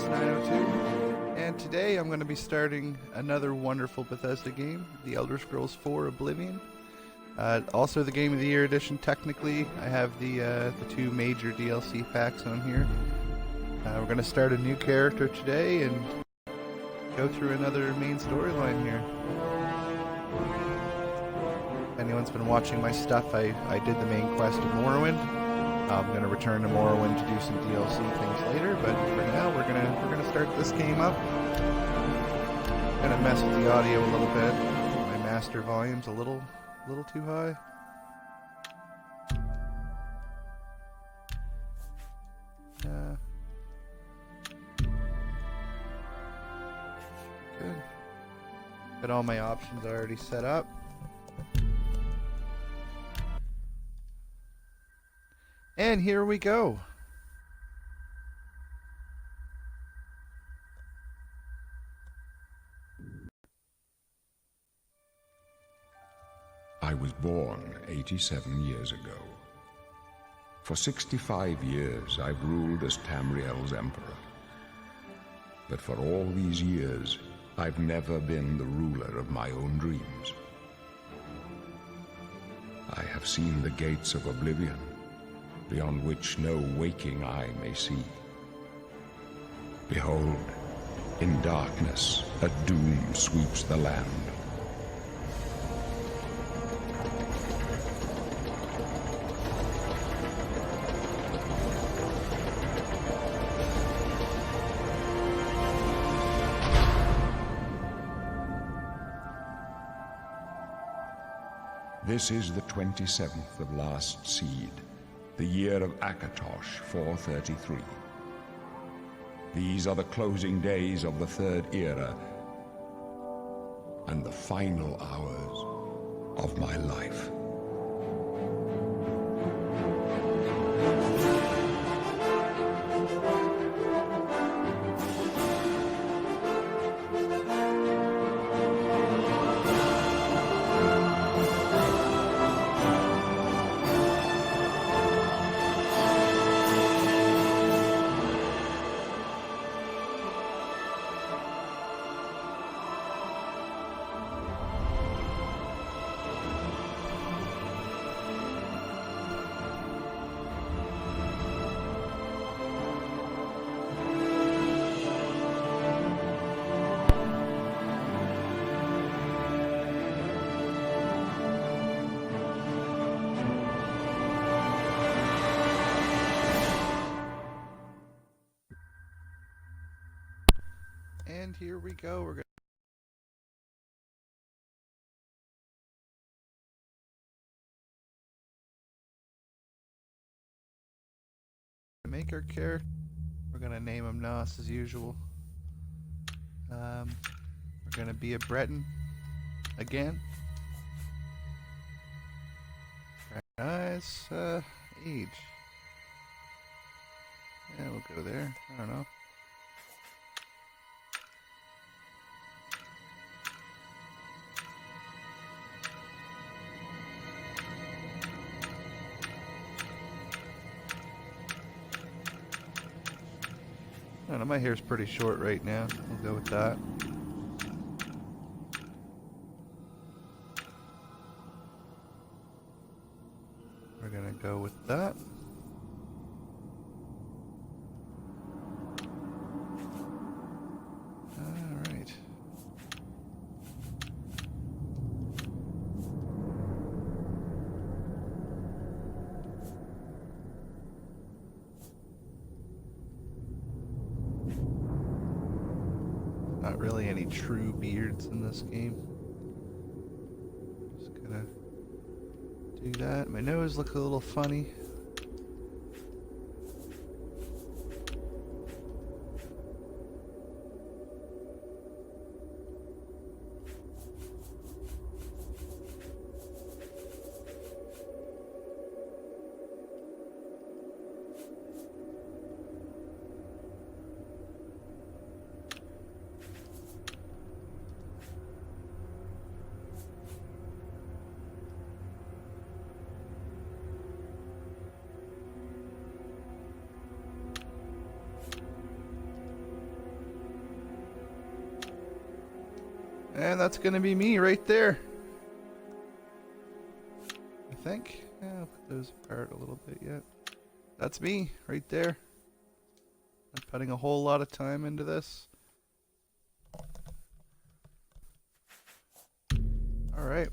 902, and today I'm going to be starting another wonderful Bethesda game, The Elder Scrolls IV Oblivion. Also the Game of the Year edition, technically. I have the two major DLC packs on here. We're going to start a new character today and go through another main storyline here. If anyone's been watching my stuff, I did the main quest of Morrowind. I'm going to return to Morrowind to do some DLC things later, but for now we're gonna start this game up. I'm gonna mess with the audio a little bit. My master volume's a little too high. Good. Got all my options already set up. And here we go. I was born 87 years ago. For 65 years, I've ruled as Tamriel's emperor. But for all these years, I've never been the ruler of my own dreams. I have seen the gates of oblivion, beyond which no waking eye may see. Behold, in darkness, a doom sweeps the land. This is the 27th of last seed, the year of Akatosh, 433. These are the closing days of the Third Era and the final hours of my life. And here we go. We're going to make our character. We're going to name him Nos as usual. We're going to be a Breton again. Nice. Age. Yeah, we'll go there. I don't know. I don't know, my hair's pretty short right now. We'll go with that. We're gonna go with that. Alright. Not really any true beards in this game. Just gonna do that. My nose looks a little funny. And that's going to be me right there. I think. Yeah, I'll put those apart a little bit yet. That's me right there. I'm putting a whole lot of time into this. Alright.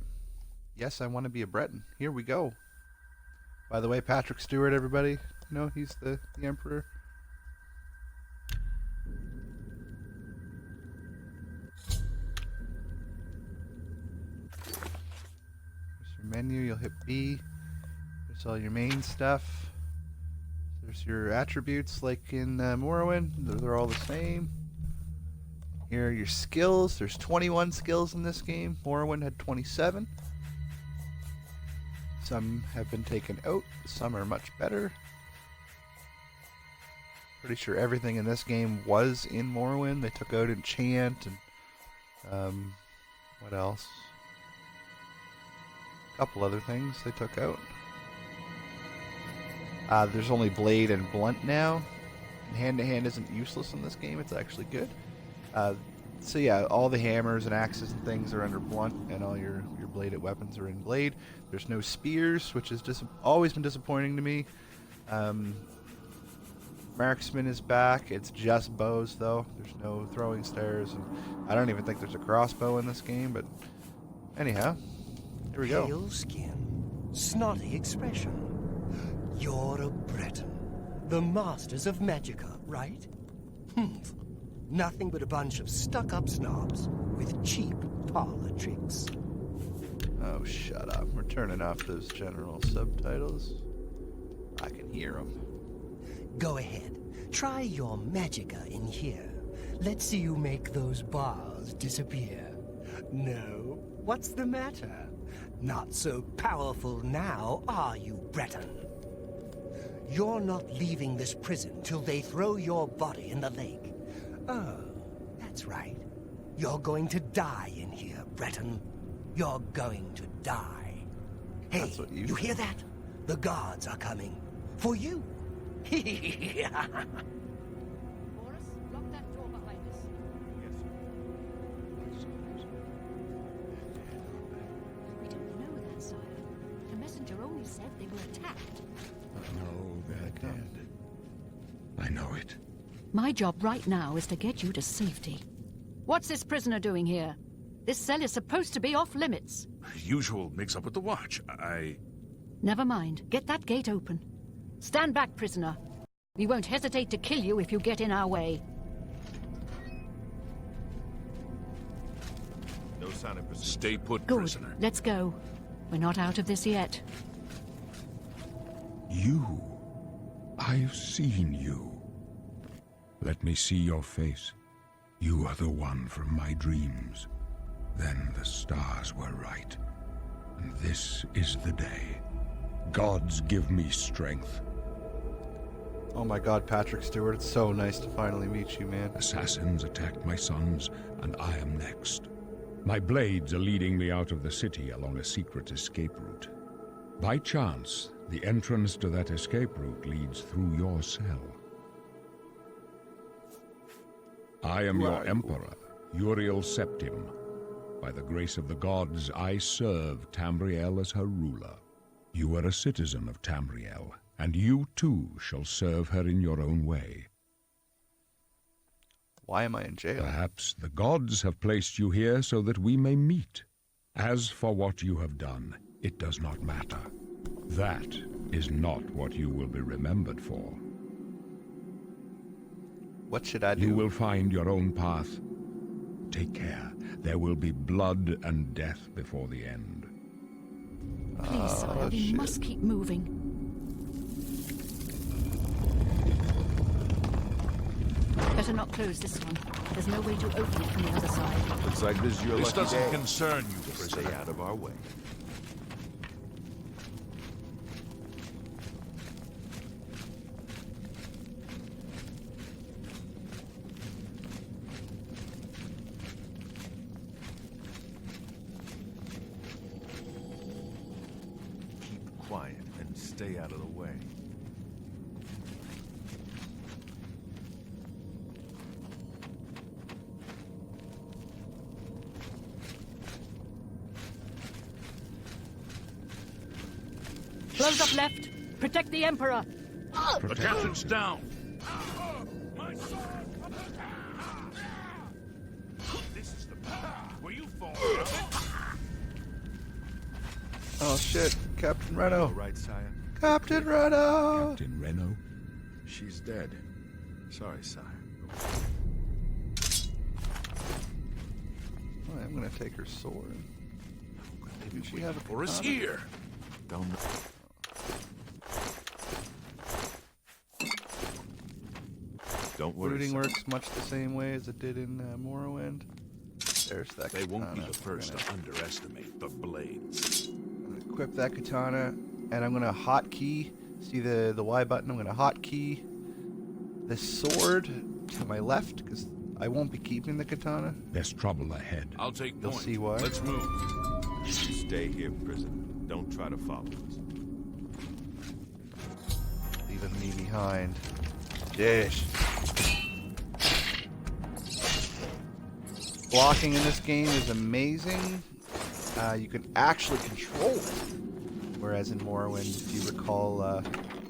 Yes, I want to be a Breton. Here we go. By the way, Patrick Stewart, everybody. You know, he's the Emperor. There's your menu. You'll hit B. There's all your main stuff. There's your attributes like in Morrowind. They're all the same. Here are your skills. There's 21 skills in this game. Morrowind had 27. Some have been taken out. Some are much better. Pretty sure everything in this game was in Morrowind. They took out enchant and what else? A couple other things they took out. There's only blade and blunt now. Hand-to-hand isn't useless in this game. It's actually good. So yeah, all the hammers and axes and things are under blunt, and all your bladed weapons are in blade. There's no spears, which has always been disappointing to me. Marksman is back. It's just bows, though. There's no throwing stars, and I don't even think there's a crossbow in this game, but anyhow, here we go. Pale skin, snotty expression. You're a Breton. The masters of Magicka, right? Nothing but a bunch of stuck-up snobs with cheap parlor tricks. Oh, shut up. We're turning off those general subtitles. I can hear them. Go ahead. Try your Magicka in here. Let's see you make those bars disappear. No? What's the matter? Not so powerful now, are you, Breton? You're not leaving this prison till they throw your body in the lake. Oh, that's right. You're going to die in here, Breton. You're going to die. Hey, you hear that? The guards are coming. For you. Morris, lock that door behind us. Yes, sir. We don't know that, sire. The messenger only said they were attacked. No, they're dead. I know it. My job right now is to get you to safety. What's this prisoner doing here? This cell is supposed to be off limits. Usual mix-up with the watch. Never mind. Get that gate open. Stand back, prisoner. We won't hesitate to kill you if you get in our way. No sign of pursuit. Stay put, Good. prisoner. Let's go. We're not out of this yet. You. I've seen you. Let me see your face. You are the one from my dreams. Then the stars were right. And this is the day. Gods give me strength. Oh my god, Patrick Stewart, it's so nice to finally meet you, man. Assassins attacked my sons, and I am next. My blades are leading me out of the city along a secret escape route. By chance, the entrance to that escape route leads through your cell. I am your Emperor, Uriel Septim. By the grace of the gods, I serve Tamriel as her ruler. You are a citizen of Tamriel, and you too shall serve her in your own way. Why am I in jail? Perhaps the gods have placed you here so that we may meet. As for what you have done, it does not matter. That is not what you will be remembered for. What should I do? You will find your own path. Take care. There will be blood and death before the end. Please, sire, we must keep moving. Better not close this one. There's no way to open it from the other side. Looks like this is your This lucky doesn't day. concern you, Just prisoner. stay out of our way. Keep quiet and stay out of the way. Close up left. Protect the Emperor. The captain's down. This is the part where you fall down. Oh shit, Captain All Reno. right, sire. Captain Reno! Captain Reno? She's dead. Sorry, sire. Oh, I'm gonna take her sword. Maybe she have a For us katana? here. Don't. Don't worry. Looting sire. works much the same way as it did in Morrowind. There's that They won't be katana. the first to underestimate the blades. I'm gonna equip that katana, and I'm gonna hotkey. See the Y button? I'm gonna hotkey this sword to my left because I won't be keeping the katana. There's trouble ahead. I'll take You'll point. see why. Let's move. You stay here, prisoner. Don't try to follow us. Leaving me behind. Dish. Blocking in this game is amazing. You can actually control it. Whereas in Morrowind, if you recall,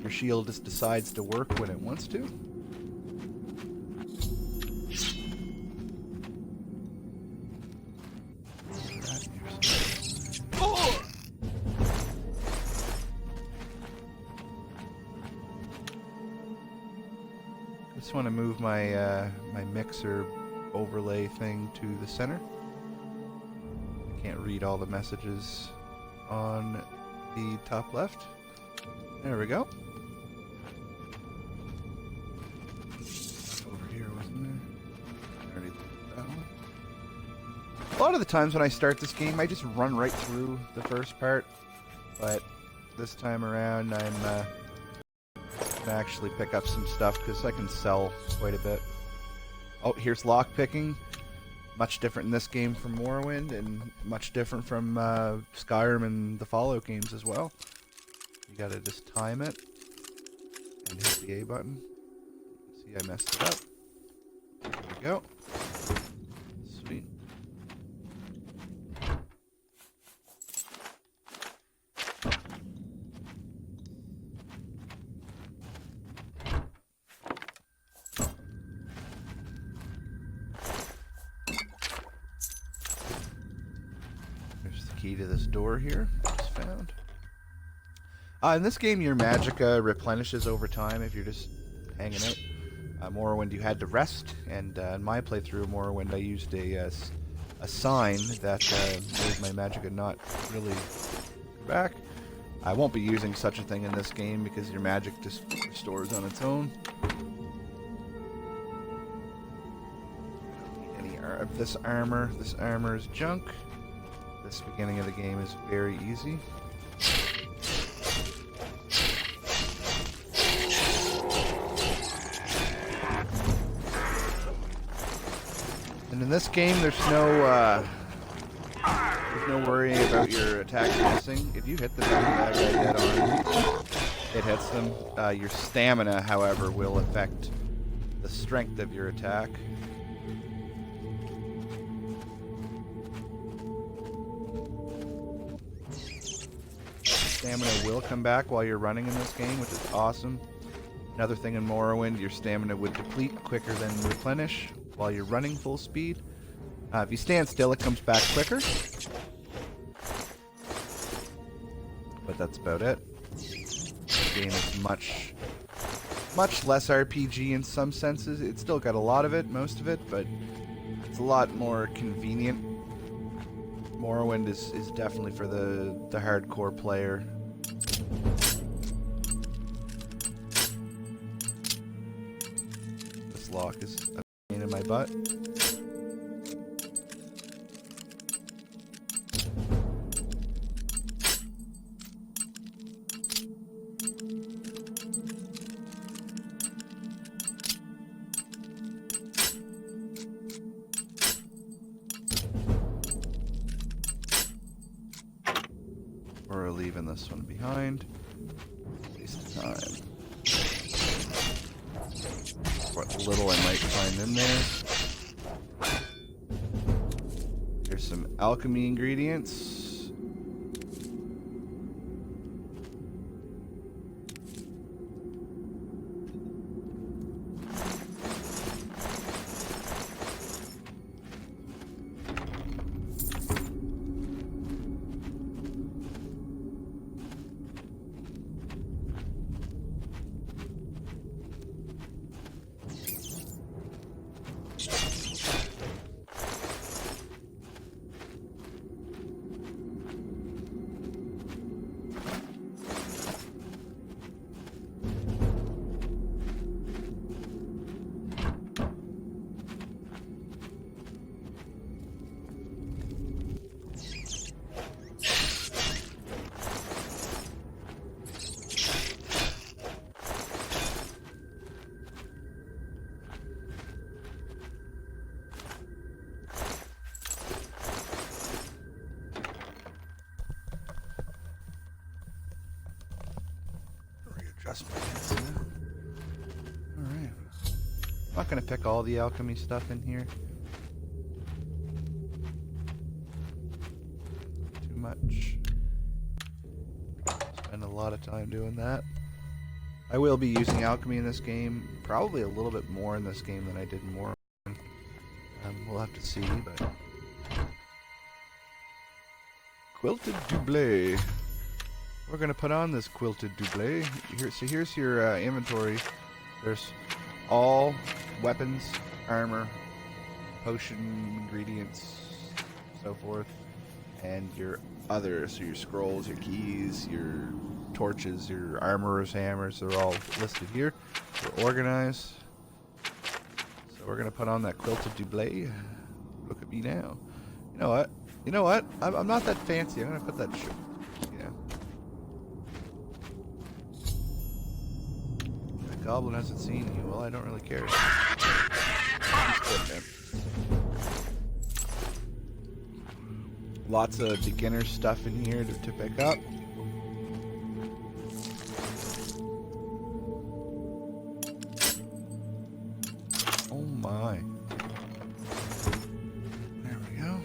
your shield just decides to work when it wants to. Just want to move my my mixer overlay thing to the center. I can't read all the messages on the top left. There we go. Over here, wasn't there? Already looked at that one. A lot of the times when I start this game, I just run right through the first part, but this time around, I'm gonna actually pick up some stuff because I can sell quite a bit. Oh, here's lockpicking. Much different in this game from Morrowind, and much different from Skyrim and the Fallout games as well. You gotta just time it and hit the A button. See, I messed it up. There we go. Sweet. There's the key to this door here. Just found. In this game, your magicka replenishes over time if you're just hanging out. Morrowind, you had to rest, and in my playthrough of Morrowind, I used a sign that made my magicka not really back. I won't be using such a thing in this game because your magic just restores on its own. Any of this armor is junk. This beginning of the game is very easy. And in this game, there's no worrying about your attacks missing. If you hit the bad guy dead on, it hits them. Your stamina, however, will affect the strength of your attack. Stamina will come back while you're running in this game, which is awesome. Another thing in Morrowind, your stamina would deplete quicker than replenish while you're running full speed. If you stand still, it comes back quicker. But that's about it. The game is much less RPG in some senses. It's still got a lot of it, most of it, but it's a lot more convenient. Morrowind is definitely for the hardcore player. This lock is a pain in my butt. We're leaving this one behind. Waste of time. What little I might find in there. Here's some alchemy ingredients. Trust my guess, huh? Alright. I'm not going to pick all the alchemy stuff in here. Too much. Spend a lot of time doing that. I will be using alchemy in this game. Probably a little bit more in this game than I did in Morrowind. We'll have to see, but... Quilted doublet. We're going to put on this quilted doublet. So here's your inventory. There's all weapons, armor, potion ingredients, so forth, and your others, so your scrolls, your keys, your torches, your armorer's hammers, they're all listed here. They're organized. So we're going to put on that quilted doublet. Look at me now. You know what? You know what? I'm not that fancy. I'm going to put that shit. Yeah. That goblin hasn't seen you. Well, I don't really care. Lots of beginner stuff in here to pick up. Oh my. There we go.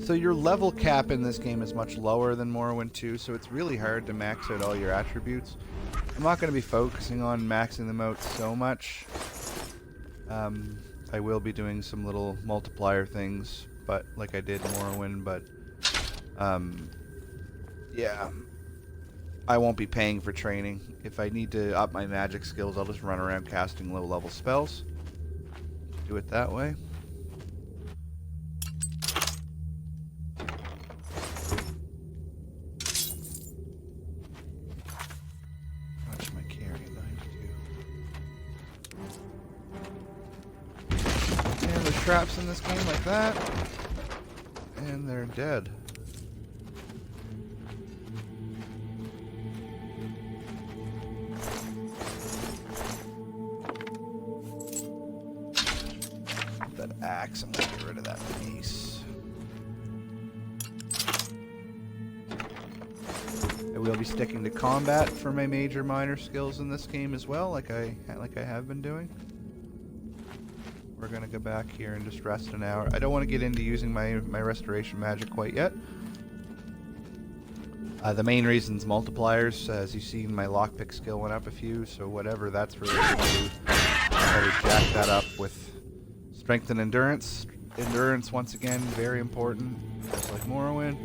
So your level cap in this game is much lower than Morrowind 2, so it's really hard to max out all your attributes. I'm not going to be focusing on maxing them out so much. I will be doing some little multiplier things, but like I did in Morrowind, but yeah, I won't be paying for training. If I need to up my magic skills, I'll just run around casting low-level spells. Do it that way. How much am I carrying? 92. And there's traps in this game like that. And they're dead. That axe, I'm gonna get rid of that mace. I will be sticking to combat for my major minor skills in this game as well, like I have been doing. We're gonna go back here and just rest an hour. I don't want to get into using my restoration magic quite yet. The main reason's multipliers. As you see, my lockpick skill went up a few, so whatever that's related to, I would jack that up with strength and endurance. Endurance, once again, very important, just like Morrowind.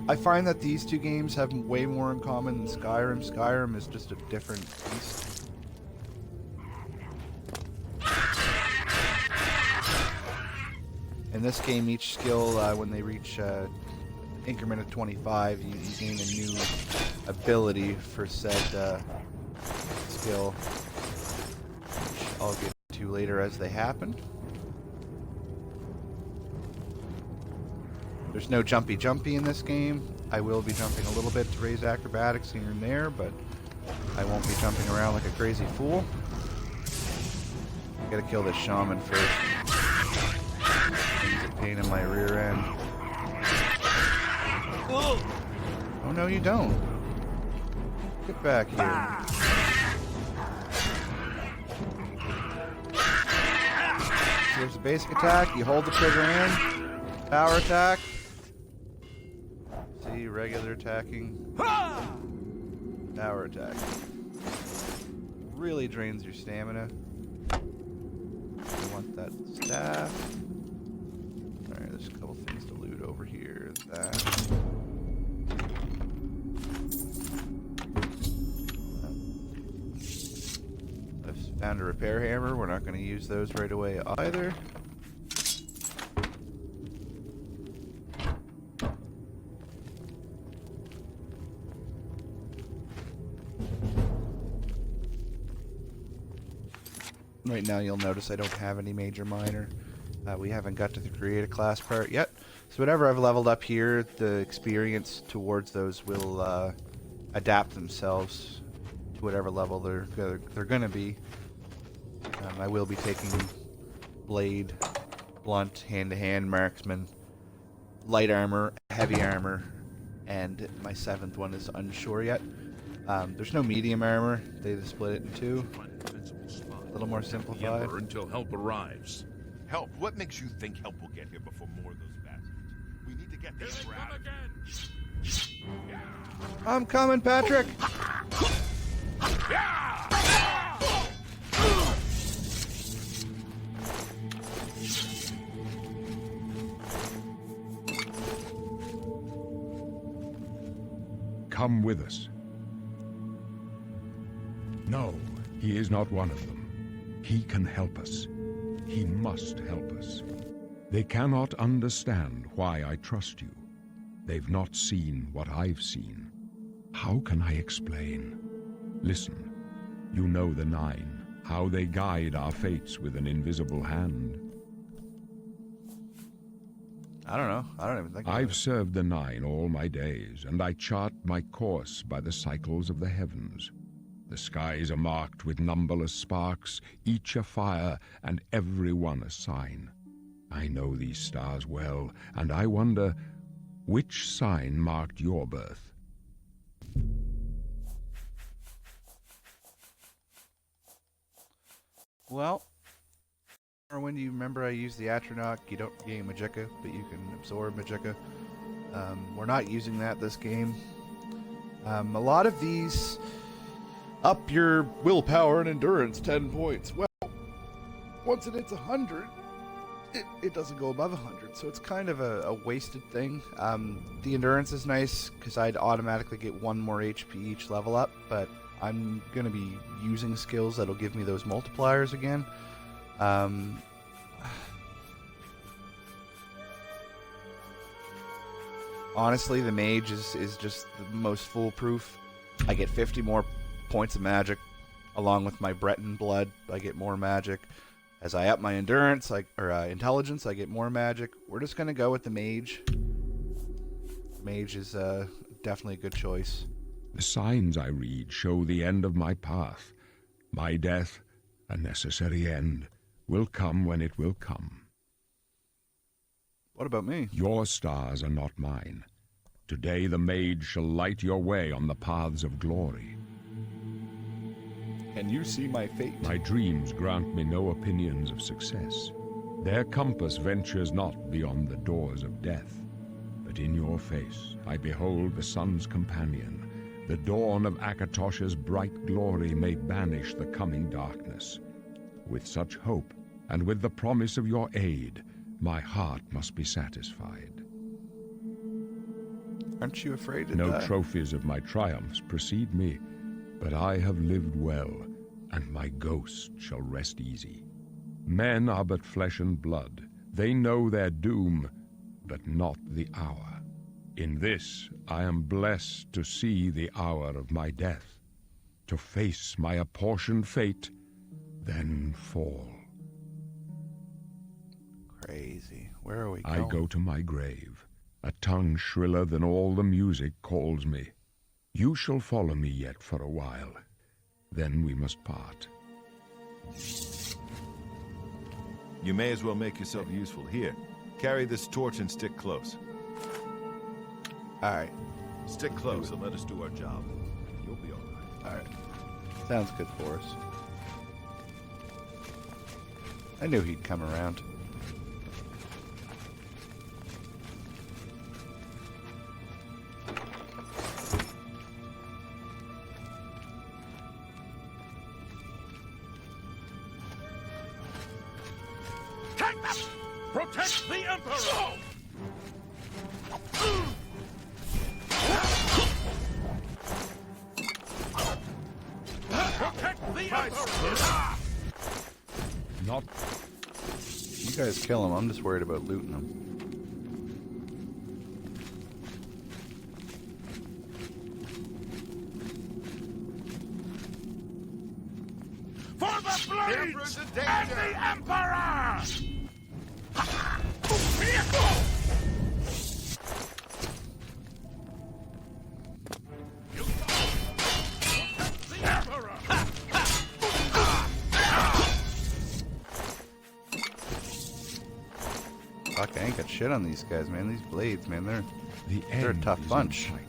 I find that these two games have way more in common than Skyrim. Skyrim is just a different beast. In this game, each skill, when they reach increment of 25, you gain a new ability for said skill, which I'll get to later as they happen. There's no jumpy in this game. I will be jumping a little bit to raise acrobatics here and there, but I won't be jumping around like a crazy fool. Gotta kill this shaman first. He's a pain in my rear end. Oh no, you don't. Get back here. So there's a basic attack. You hold the trigger in. Power attack. See, regular attacking. Power attack. Really drains your stamina. You want that staff. Alright, there's a couple things to loot over here. That. I've found a repair hammer. We're not going to use those right away either. Right now you'll notice I don't have any major minor. We haven't got to the create a class part yet. So whatever I've leveled up here, the experience towards those will adapt themselves to whatever level they're going to be. I will be taking blade, blunt, hand-to-hand, marksman, light armor, heavy armor, and my 7th one is unsure yet. There's no medium armor. They just split it in 2. A little more simplified. Until help arrives. Help? What makes you think help will get here before more of those bastards? We need to get this out. I'm coming, Patrick! Come with us. No, he is not one of them. He can help us. He must help us. They cannot understand why I trust you. They've not seen what I've seen. How can I explain? Listen, you know the 9, how they guide our fates with an invisible hand. I don't know. I don't even think I've served the 9 all my days, and I chart my course by the cycles of the heavens. The skies are marked with numberless sparks, each a fire, and every one a sign. I know these stars well, and I wonder, which sign marked your birth? Well, or when you remember I used the Atronach, you don't gain Magicka, but you can absorb Magicka. We're not using that this game. A lot of these up your willpower and endurance 10 points. Well, once it hits 100, it doesn't go above 100, so it's kind of a wasted thing. The endurance is nice because I'd automatically get 1 more HP each level up, but I'm going to be using skills that'll give me those multipliers again. Honestly, the mage is just the most foolproof. I get 50 more points of magic, along with my Breton blood. I get more magic. As I up my endurance, intelligence, I get more magic. We're just gonna go with the mage. Mage is definitely a good choice. The signs I read show the end of my path. My death, a necessary end, will come when it will come. What about me? Your stars are not mine. Today the mage shall light your way on the paths of glory. Can you see my fate? My dreams grant me no opinions of success. Their compass ventures not beyond the doors of death. But in your face I behold the sun's companion. The dawn of Akatosh's bright glory may banish the coming darkness. With such hope, and with the promise of your aid, my heart must be satisfied. Aren't you afraid to No die? trophies of my triumphs precede me, but I have lived well, and my ghost shall rest easy. Men are but flesh and blood. They know their doom, but not the hour. In this I am blessed to see the hour of my death, to face my apportioned fate, then fall. Crazy. Where are we going? I go to my grave. A tongue shriller than all the music calls me. You shall follow me yet for a while. Then we must part. You may as well make yourself useful. Here, carry this torch and stick close. Alright. Stick close and let us do our job. You'll be all right. Alright. Sounds good for us. I knew he'd come around. Protect the Emperor! Protect the Emperor! Not... You guys kill him. I'm just worried about looting him. For the blades and the Emperor! Fuck, I ain't got shit on these guys, man. These blades, man, they're The They're a end tough is in bunch. sight.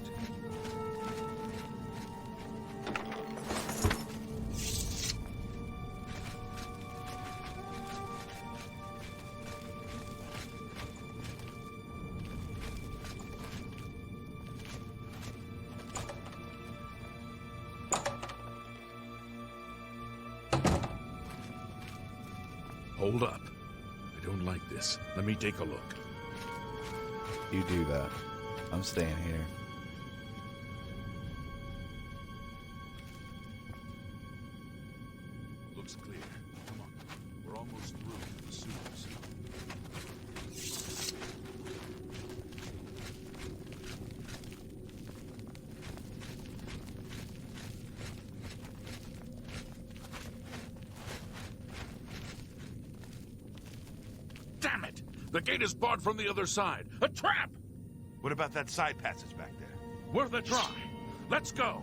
Hold up. I don't like this. Let me take a look. You do that. I'm staying here. Looks clear. Come on. We're almost through the sewers. Damn it! The gate is barred from the other side. A trap! What about that side passage back there? Worth a try. Let's go.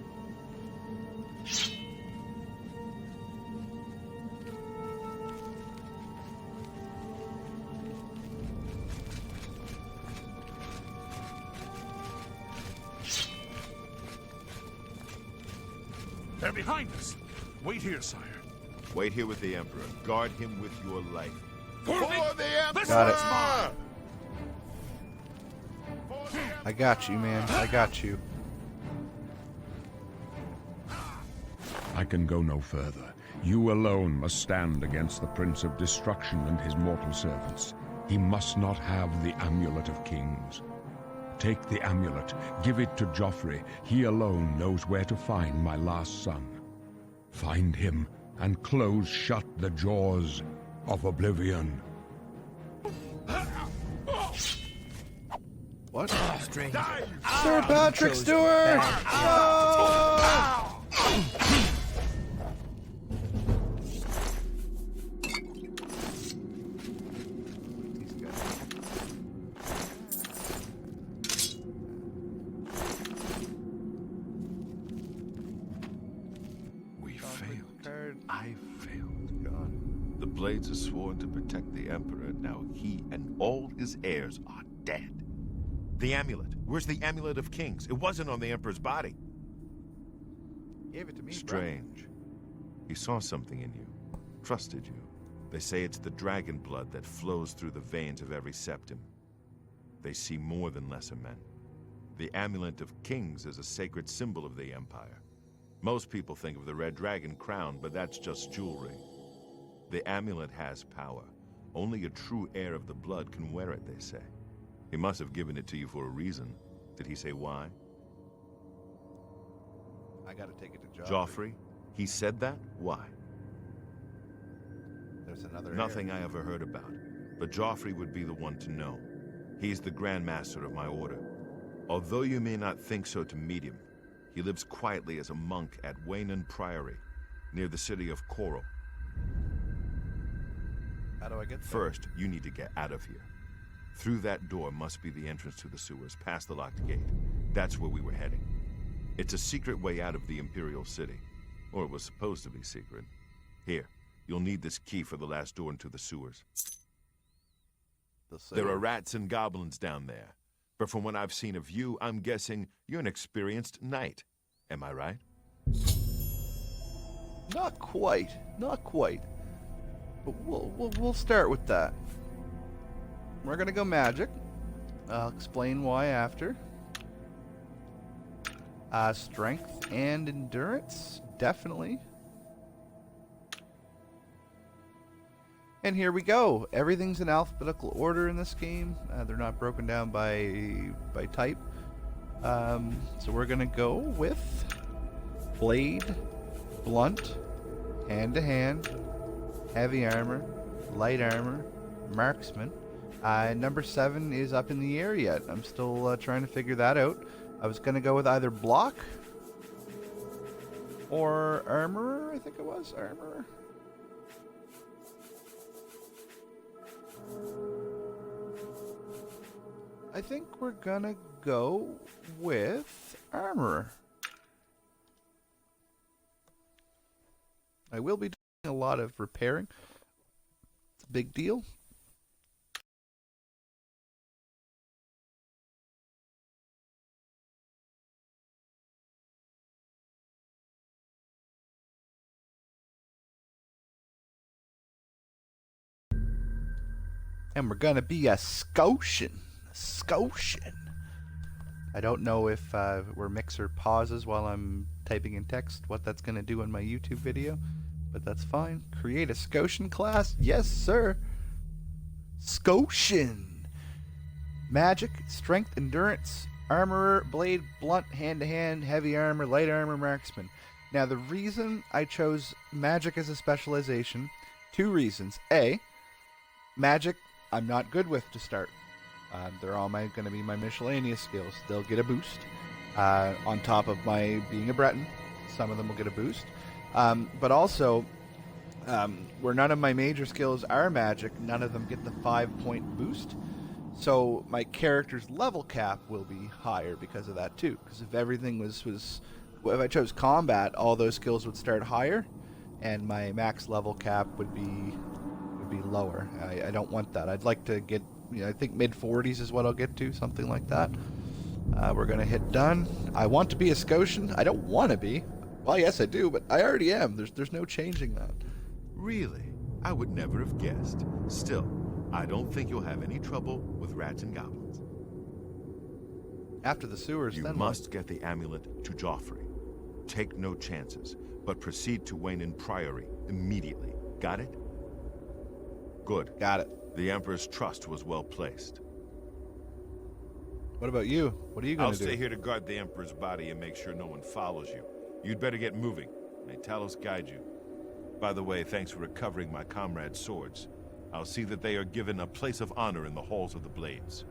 They're behind us. Wait here, sire. Wait here with the Emperor. Guard him with your life. For the Emperor! Got it. I got you, man. I got you. I can go no further. You alone must stand against the Prince of Destruction and his mortal servants. He must not have the Amulet of Kings. Take the amulet, give it to Jaufree. He alone knows where to find my last son. Find him and close shut the jaws of Oblivion. What? Stranger. Sir Patrick chose Stewart! bad Oh! We failed. Card. I failed. God. The Blades are sworn to protect the Emperor. Now he and all his heirs are dead. The amulet. Where's the Amulet of Kings? It wasn't on the Emperor's body. Gave it to me, Strange. He saw something in you. Trusted you. They say it's the dragon blood that flows through the veins of every septim. They see more than lesser men. The Amulet of Kings is a sacred symbol of the Empire. Most people think of the red dragon crown, but that's just jewelry. The amulet has power. Only a true heir of the blood can wear it, they say. He must have given it to you for a reason. Did he say why? I gotta take it to Jaufree? He said that? Why? There's another Nothing I ever heard about. But Jaufree would be the one to know. He's the Grand Master of my order. Although you may not think so to meet him, he lives quietly as a monk at Weynon Priory, near the city of Coral. How do I get there? First, you need to get out of here. Through that door must be the entrance to the sewers, past the locked gate. That's where we were heading. It's a secret way out of the Imperial City. Or it was supposed to be secret. Here, you'll need this key for the last door into the sewers. There are rats and goblins down there. But from what I've seen of you, I'm guessing you're an experienced knight. Am I right? Not quite. Not quite. But we'll start with that. We're gonna go magic. I'll explain why after. Strength and endurance, definitely. And here we go. Everything's in alphabetical order in this game. They're not broken down by type. So we're gonna go with blade, blunt, hand-to-hand, heavy armor, light armor, marksman. Number 7 is up in the air yet. I'm still trying to figure that out. I was gonna go with either block or armor. I think it was armor. I think we're gonna go with armor. I will be doing a lot of repairing. It's a big deal. And we're gonna be a Scotian. Scotian. I don't know if where Mixer pauses while I'm typing in text, what that's gonna do in my YouTube video, but that's fine. Create a Scotian class? Yes, sir. Scotian. Magic, strength, endurance, armorer, blade, blunt, hand-to-hand, heavy armor, light armor, marksman. Now, the reason I chose magic as a specialization, 2 reasons. A, magic I'm not good with to start. They're all going to be my miscellaneous skills. They'll get a boost on top of my being a Breton. Some of them will get a boost. But also, where none of my major skills are magic, none of them get the 5-point boost. So my character's level cap will be higher because of that too. Because if everything was if I chose combat, all those skills would start higher, and my max level cap would be lower. I don't want that. I'd like to get, I think mid-40s is what I'll get to, something like that. We're gonna hit done. I want to be a Scotian. I don't want to be. Well, yes, I do, but I already am. There's no changing that. Really? I would never have guessed. Still, I don't think you'll have any trouble with rats and goblins. After the sewers, You then must get the amulet to Jaufree. Take no chances, but proceed to Weynon Priory immediately. Got it? Good. Got it. The Emperor's trust was well placed. What about you? What are you gonna I'll do? stay here to guard the Emperor's body and make sure no one follows you. You'd better get moving. May Talos guide you. By the way, thanks for recovering my comrades' swords. I'll see that they are given a place of honor in the halls of the Blades.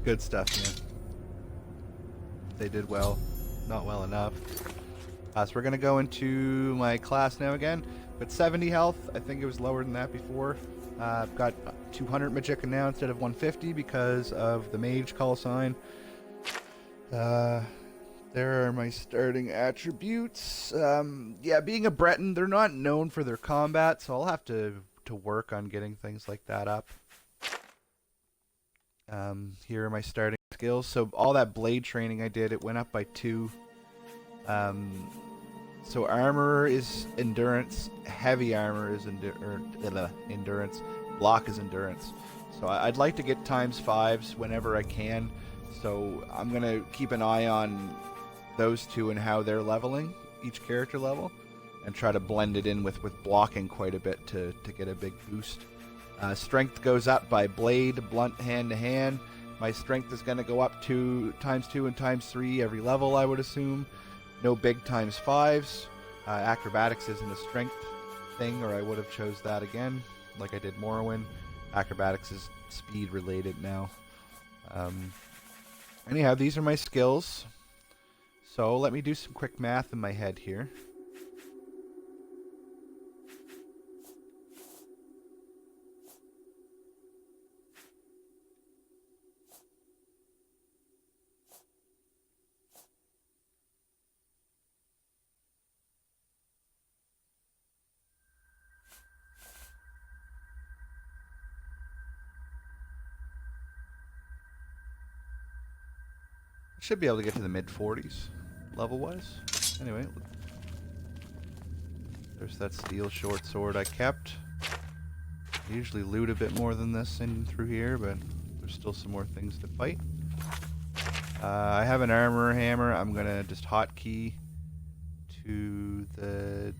Good stuff, man. They did well. Not well enough. So we're going to go into my class now again. Got 70 health. I think it was lower than that before. I've got 200 Magicka now instead of 150 because of the Mage call sign. There are my starting attributes. Yeah, being a Breton, they're not known for their combat, so I'll have to work on getting things like that up. Here are my starting skills. So all that blade training I did, it went up by 2. So armor is endurance, heavy armor is endurance, block is endurance. So I'd like to get ×5s whenever I can. So I'm going to keep an eye on those two and how they're leveling, each character level, and try to blend it in with blocking quite a bit to get a big boost. Strength goes up by blade, blunt, hand-to-hand. My strength is going to go up to ×2 and ×3 every level, I would assume. No big ×5s. Acrobatics isn't a strength thing, or I would have chose that again, like I did Morrowind. Acrobatics is speed related now. Anyhow, these are my skills. So let me do some quick math in my head here. Should be able to get to the mid-40s, level-wise. Anyway, there's that steel short sword I kept. I usually loot a bit more than this in through here, but there's still some more things to fight. I have an armor hammer. I'm gonna just hotkey to the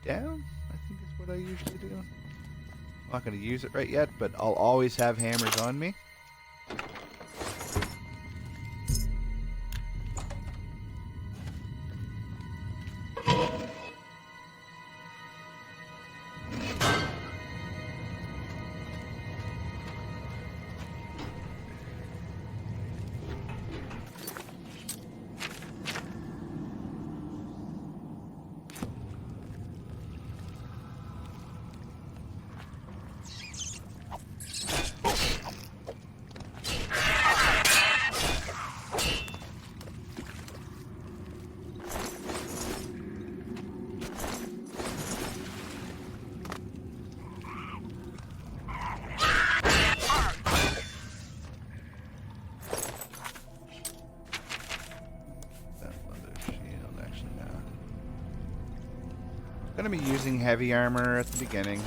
down, I think is what I usually do. I'm not gonna use it right yet, but I'll always have hammers on me. Gonna be using heavy armor at the beginning.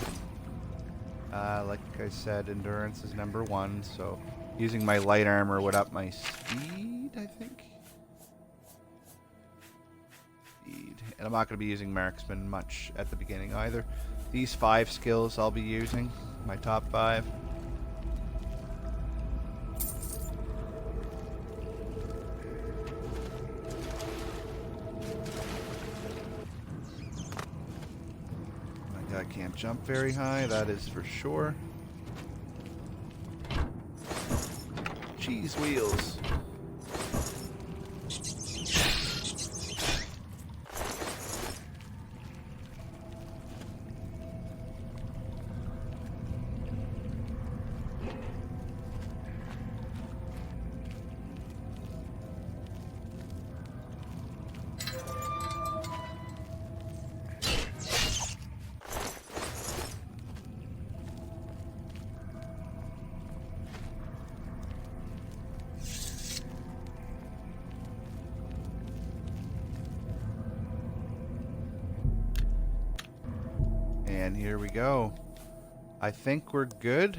Like I said, endurance is number 1, so using my light armor would up my speed, I think. Speed. And I'm not going to be using marksman much at the beginning either. These 5 skills I'll be using, my top 5. My guy can't jump very high, that is for sure. Cheese wheels. And here we go. I think we're good.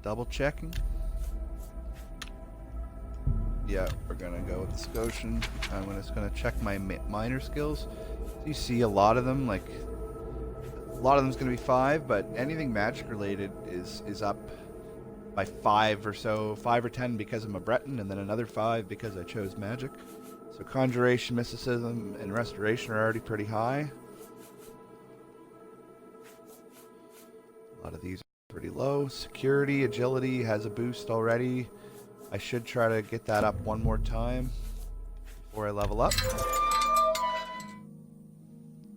Double checking. Yeah, we're gonna go with the Scotian. I'm just gonna check my minor skills. You see a lot of them, like a lot of them's gonna be 5, but anything magic related is up by 5 or so, 5 or 10 because I'm a Breton, and then another 5 because I chose magic. So Conjuration, Mysticism, and Restoration are already pretty high. A lot of these are pretty low. Security, Agility has a boost already. I should try to get that up one more time before I level up.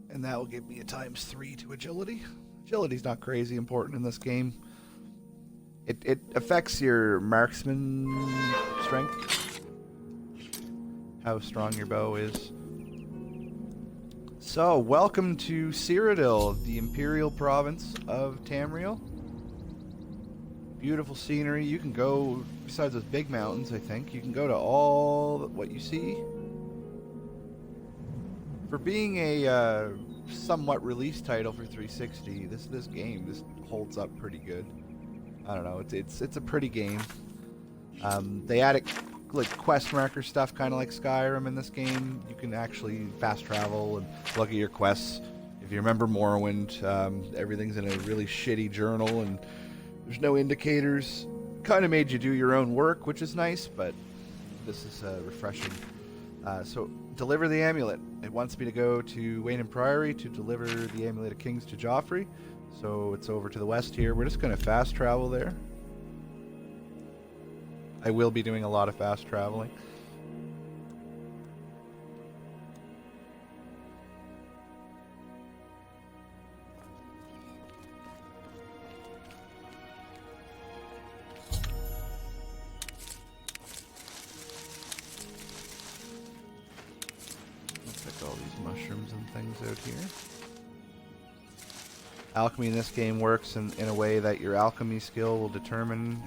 And that will give me a ×3 to Agility. Agility's not crazy important in this game. It affects your marksman strength. How strong your bow is. So, welcome to Cyrodiil, the Imperial province of Tamriel. Beautiful scenery. You can go, besides those big mountains, I think, you can go to all what you see. For being a somewhat released title for 360, this game just holds up pretty good. I don't know, it's a pretty game. They added like quest marker stuff, kind of like Skyrim in this game. You can actually fast travel and look at your quests. If you remember Morrowind, everything's in a really shitty journal and there's no indicators. Kind of made you do your own work, which is nice, but this is refreshing. So deliver the amulet. It wants me to go to Weynon Priory to deliver the Amulet of Kings to Jaufree. So it's over to the west here. We're just going to fast travel there. I will be doing a lot of fast traveling. I'll pick all these mushrooms and things out here. Alchemy in this game works in a way that your alchemy skill will determine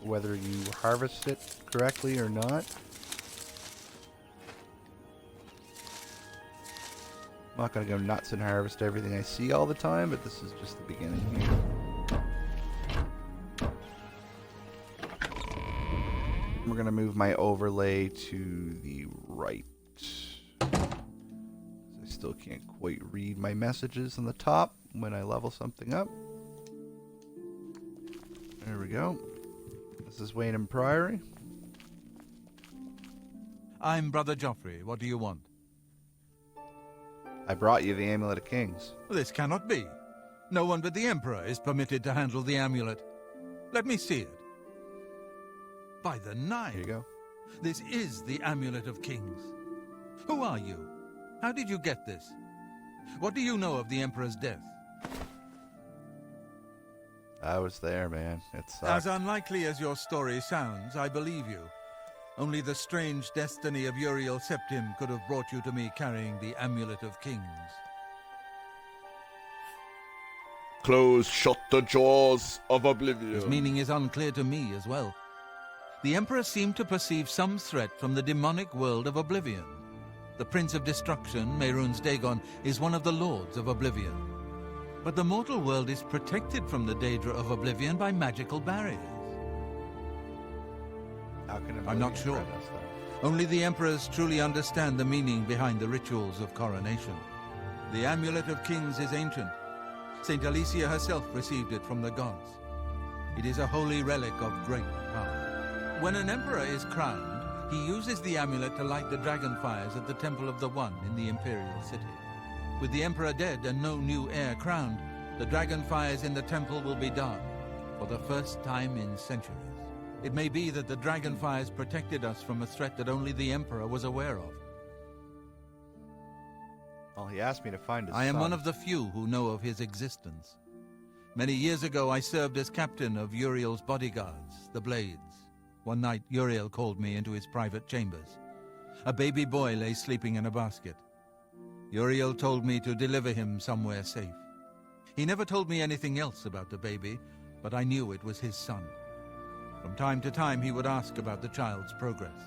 whether you harvest it correctly or not. I'm not going to go nuts and harvest everything I see all the time, but this is just the beginning here. We're going to move my overlay to the right. I still can't quite read my messages on the top when I level something up. There we go. This is Weynon Priory. I'm Brother Jaufree. What do you want? I brought you the Amulet of Kings. This cannot be. No one but the Emperor is permitted to handle the amulet. Let me see it. By the Nine. Here you go. This is the Amulet of Kings. Who are you? How did you get this? What do you know of the Emperor's death? I was there, man. It's as unlikely as your story sounds, I believe you. Only the strange destiny of Uriel Septim could have brought you to me carrying the Amulet of Kings. Close shut the jaws of oblivion. Its meaning is unclear to me as well. The Emperor seemed to perceive some threat from the demonic world of oblivion. The Prince of Destruction, Mehrunes Dagon, is one of the Lords of Oblivion. But the mortal world is protected from the Daedra of Oblivion by magical barriers. How can I'm not sure. Only the Emperors truly understand the meaning behind the rituals of coronation. The Amulet of Kings is ancient. Saint Alicia herself received it from the gods. It is a holy relic of great power. When an emperor is crowned, he uses the amulet to light the dragon fires at the Temple of the One in the Imperial City. With the emperor dead and no new heir crowned, the dragon fires in the temple will be dark for the first time in centuries. It may be that the dragon fires protected us from a threat that only the emperor was aware of. Well, he asked me to find his I am son. one of the few who know of his existence. Many years ago, I served as captain of Uriel's bodyguards, the Blades. One night, Uriel called me into his private chambers. A baby boy lay sleeping in a basket. Uriel told me to deliver him somewhere safe. He never told me anything else about the baby, but I knew it was his son. From time to time, he would ask about the child's progress.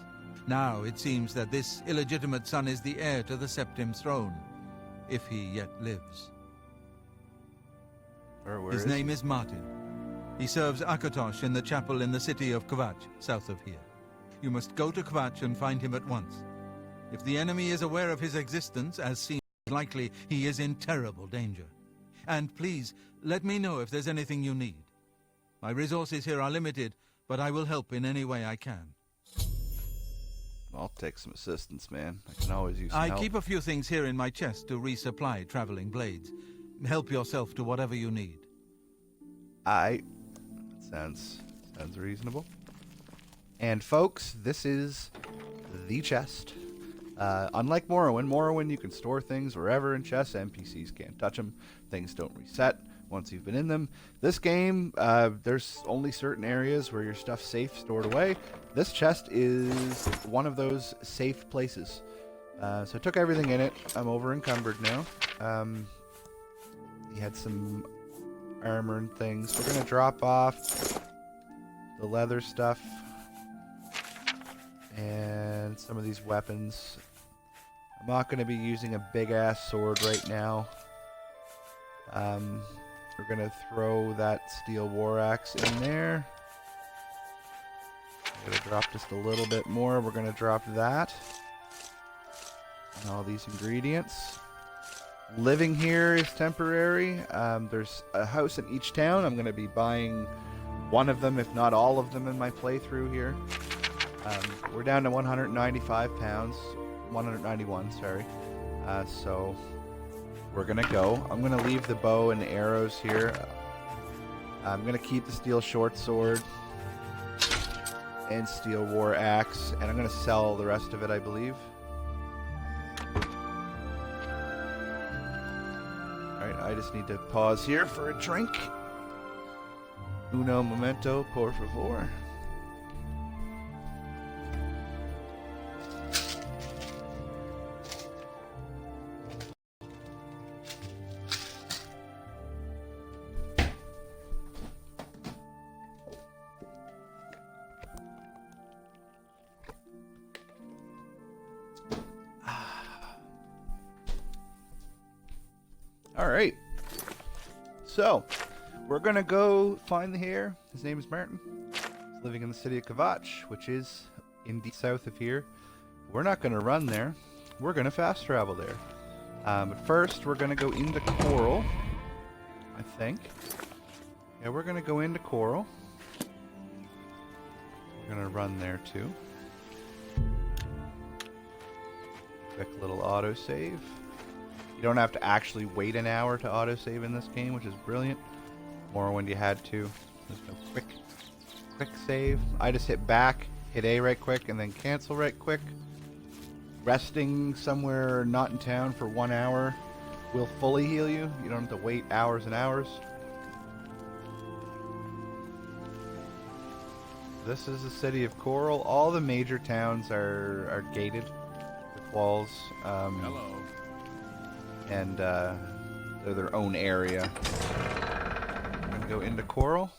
Now, it seems that this illegitimate son is the heir to the Septim throne, if he yet lives. His name is Martin. He serves Akatosh in the chapel in the city of Kvatch, south of here. You must go to Kvatch and find him at once. If the enemy is aware of his existence, as seems likely, he is in terrible danger. And please, let me know if there's anything you need. My resources here are limited, but I will help in any way I can. I'll take some assistance, man. I can always use some help. I keep a few things here in my chest to resupply traveling blades. Help yourself to whatever you need. Sounds reasonable. And folks, this is the chest. Unlike Morrowind, you can store things wherever in chests. NPCs can't touch them. Things don't reset once you've been in them. This game, there's only certain areas where your stuff's safe, stored away. This chest is one of those safe places. So I took everything in it. I'm over encumbered now. He had some armor and things. We're going to drop off the leather stuff and some of these weapons. I'm not going to be using a big-ass sword right now. We're going to throw that steel war axe in there. I'm going to drop just a little bit more. We're going to drop that. And all these ingredients. Living here is temporary. There's a house in each town. I'm going to be buying one of them, if not all of them, in my playthrough here. We're down to 195 pounds. 191, sorry. So we're going to go. I'm going to leave the bow and arrows here. I'm going to keep the steel short sword and steel war axe, and I'm going to sell the rest of it, I believe. Alright, I just need to pause here for a drink. Uno momento, por favor. Alright, so we're gonna go find the heir. His name is Martin. He's living in the city of Kvatch, which is indeed south of here. We're not gonna run there. We're gonna fast travel there. But first, we're gonna go into Coral, I think. Yeah, we're gonna go into Coral. We're gonna run there too. Quick little autosave. You don't have to actually wait an hour to autosave in this game, which is brilliant. Morrowind you had to. There's no quick save. I just hit back, hit A right quick, and then cancel right quick. Resting somewhere not in town for 1 hour will fully heal you. You don't have to wait hours and hours. This is the city of Coral. All the major towns are gated with walls. Hello. And they're their own area. I'm gonna go into Coral.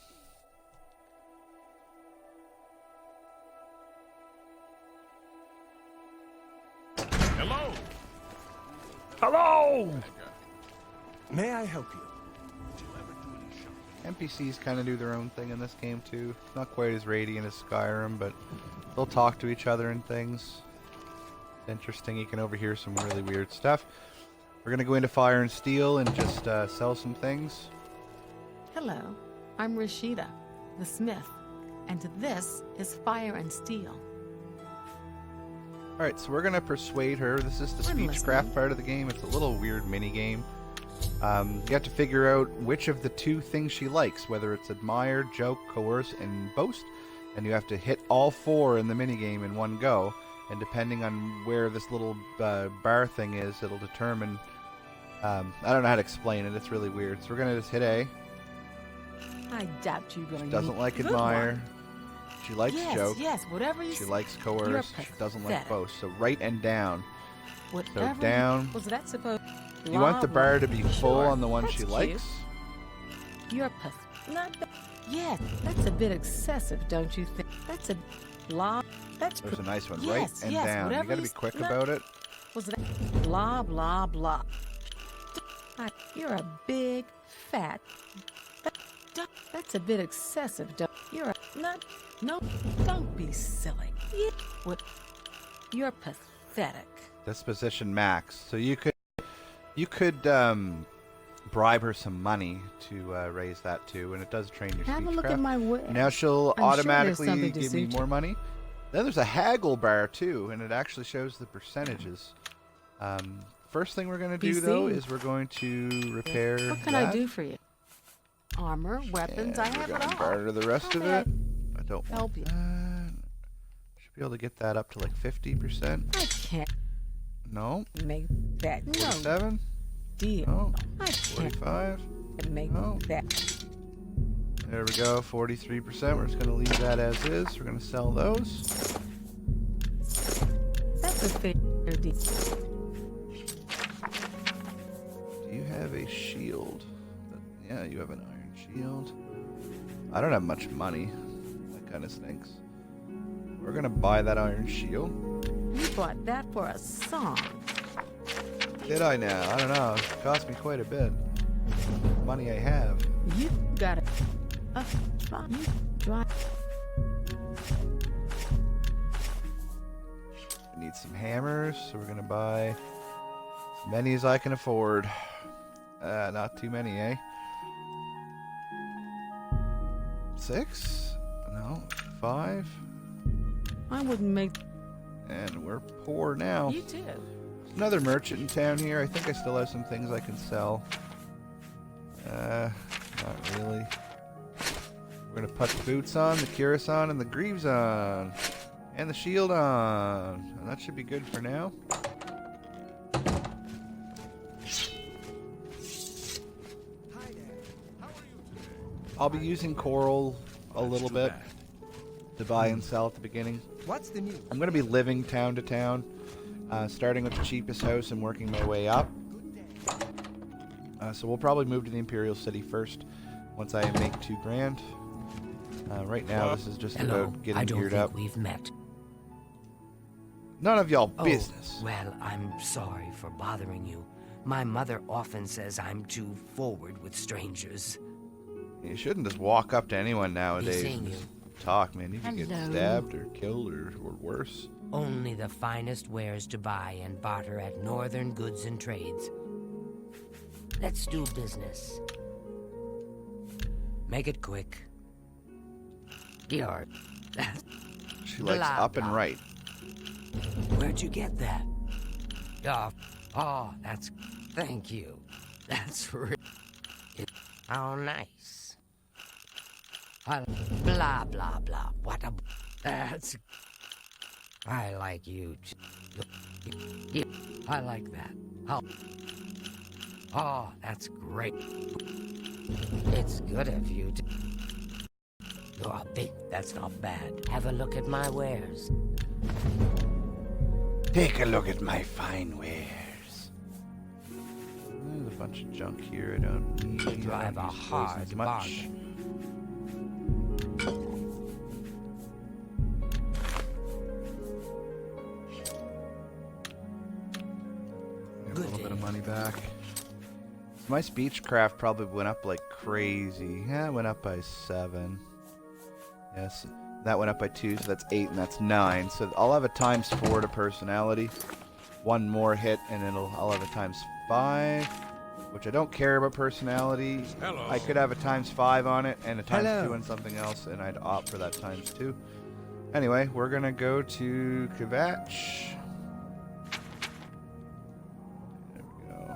Hello? Hello! May I help you? NPCs kind of do their own thing in this game too. Not quite as radiant as Skyrim, but they'll talk to each other and things. Interesting, you can overhear some really weird stuff. We're going to go into Fire and Steel and just sell some things. Hello, I'm Rashida, the smith, and this is Fire and Steel. Alright, so we're going to persuade her. This is the speechcraft part of the game. It's a little weird mini-game. You have to figure out which of the two things she likes, whether it's admire, joke, coerce, and boast. And you have to hit all four in the minigame in one go. And depending on where this little bar thing is, it'll determine... I don't know how to explain it. It's really weird. So we're going to just hit A. I doubt you're going to. She doesn't like admire. She likes joke. Yes, whatever you She say. likes coerce. She doesn't like pathetic. boast. So right and down. Whatever So down. Was that supposed? You want the bar to be full Sure, on the one that's she cute. likes. You're not bad. Yes, that's a bit excessive, don't you think? That's a blah. That's There's a nice one. yes, Right and yes, down. You whatever gotta be quick about it. Was that blah blah blah? You're a big fat. That's a bit excessive. You're not. No, don't be silly. What? You're pathetic. Disposition max. So you could bribe her some money to raise that too, and it does train your Have a look speechcraft. at my wares. Now she'll I'm sure there's automatically something to give me suit you. more money. Then there's a haggle bar too, and it actually shows the percentages. First thing we're going to Be do though seen. is we're going to repair What can that. I do for you? Armor, weapons, I And have we're it gonna all. barter the rest of Okay. it. I don't Help want you. that. Should be able to get that up to like 50%. I can't No. make that. No 47. deal. No. I can't 45. make No. that. There we go. 43%. We're just going to leave that as is. We're going to sell those. That's a fair deal. Do you have a shield? Yeah, you have an iron shield. I don't have much money. That kind of stinks. We're going to buy that iron shield. You bought that for a song. Did I now? I don't know. It cost me quite a bit. Money I have. You got it. You drive. I need some hammers, so we're going to buy as many as I can afford. Not too many, eh? 6? No. 5? I wouldn't make. And we're poor now. You too. There's another merchant in town here. I think I still have some things I can sell. Not really. We're gonna put the boots on, the cuirass on, and the greaves on. And the shield on. And that should be good for now. I'll be using coral a little bit to buy and sell at the beginning. What's the news? I'm going to be living town to town, starting with the cheapest house and working my way up. So we'll probably move to the Imperial City first, once I make 2 grand. Right now, this is just about getting geared up. We've met. None of y'all business. Well, I'm sorry for bothering you. My mother often says I'm too forward with strangers. You shouldn't just walk up to anyone nowadays seeing and you. just talk, man. You can get Hello. stabbed or killed or worse. Only the finest wares to buy and barter at Northern Goods and Trades. Let's do business. Make it quick. Georg. She likes Blah, up and blah. right. Where'd you get that? Oh, that's... Thank you. That's really... How nice. Blah, blah, blah. What a... That's... I like you. I like that. Oh, that's great. It's good of you to... You're big. That's not bad. Have a look at my wares. Take a look at my fine wares. There's a bunch of junk here I don't need. You drive I a don't use hard poisons much. bargain. money back. My speechcraft probably went up like crazy. Yeah, it went up by 7. Yes, that went up by 2, so that's 8, and that's 9. So I'll have a times 4 to personality. One more hit, and I'll have a times 5, which I don't care about personality. Hello. I could have a times 5 on it, and a times 2 on something else, and I'd opt for that times 2. Anyway, we're gonna go to Kvatch. There we go.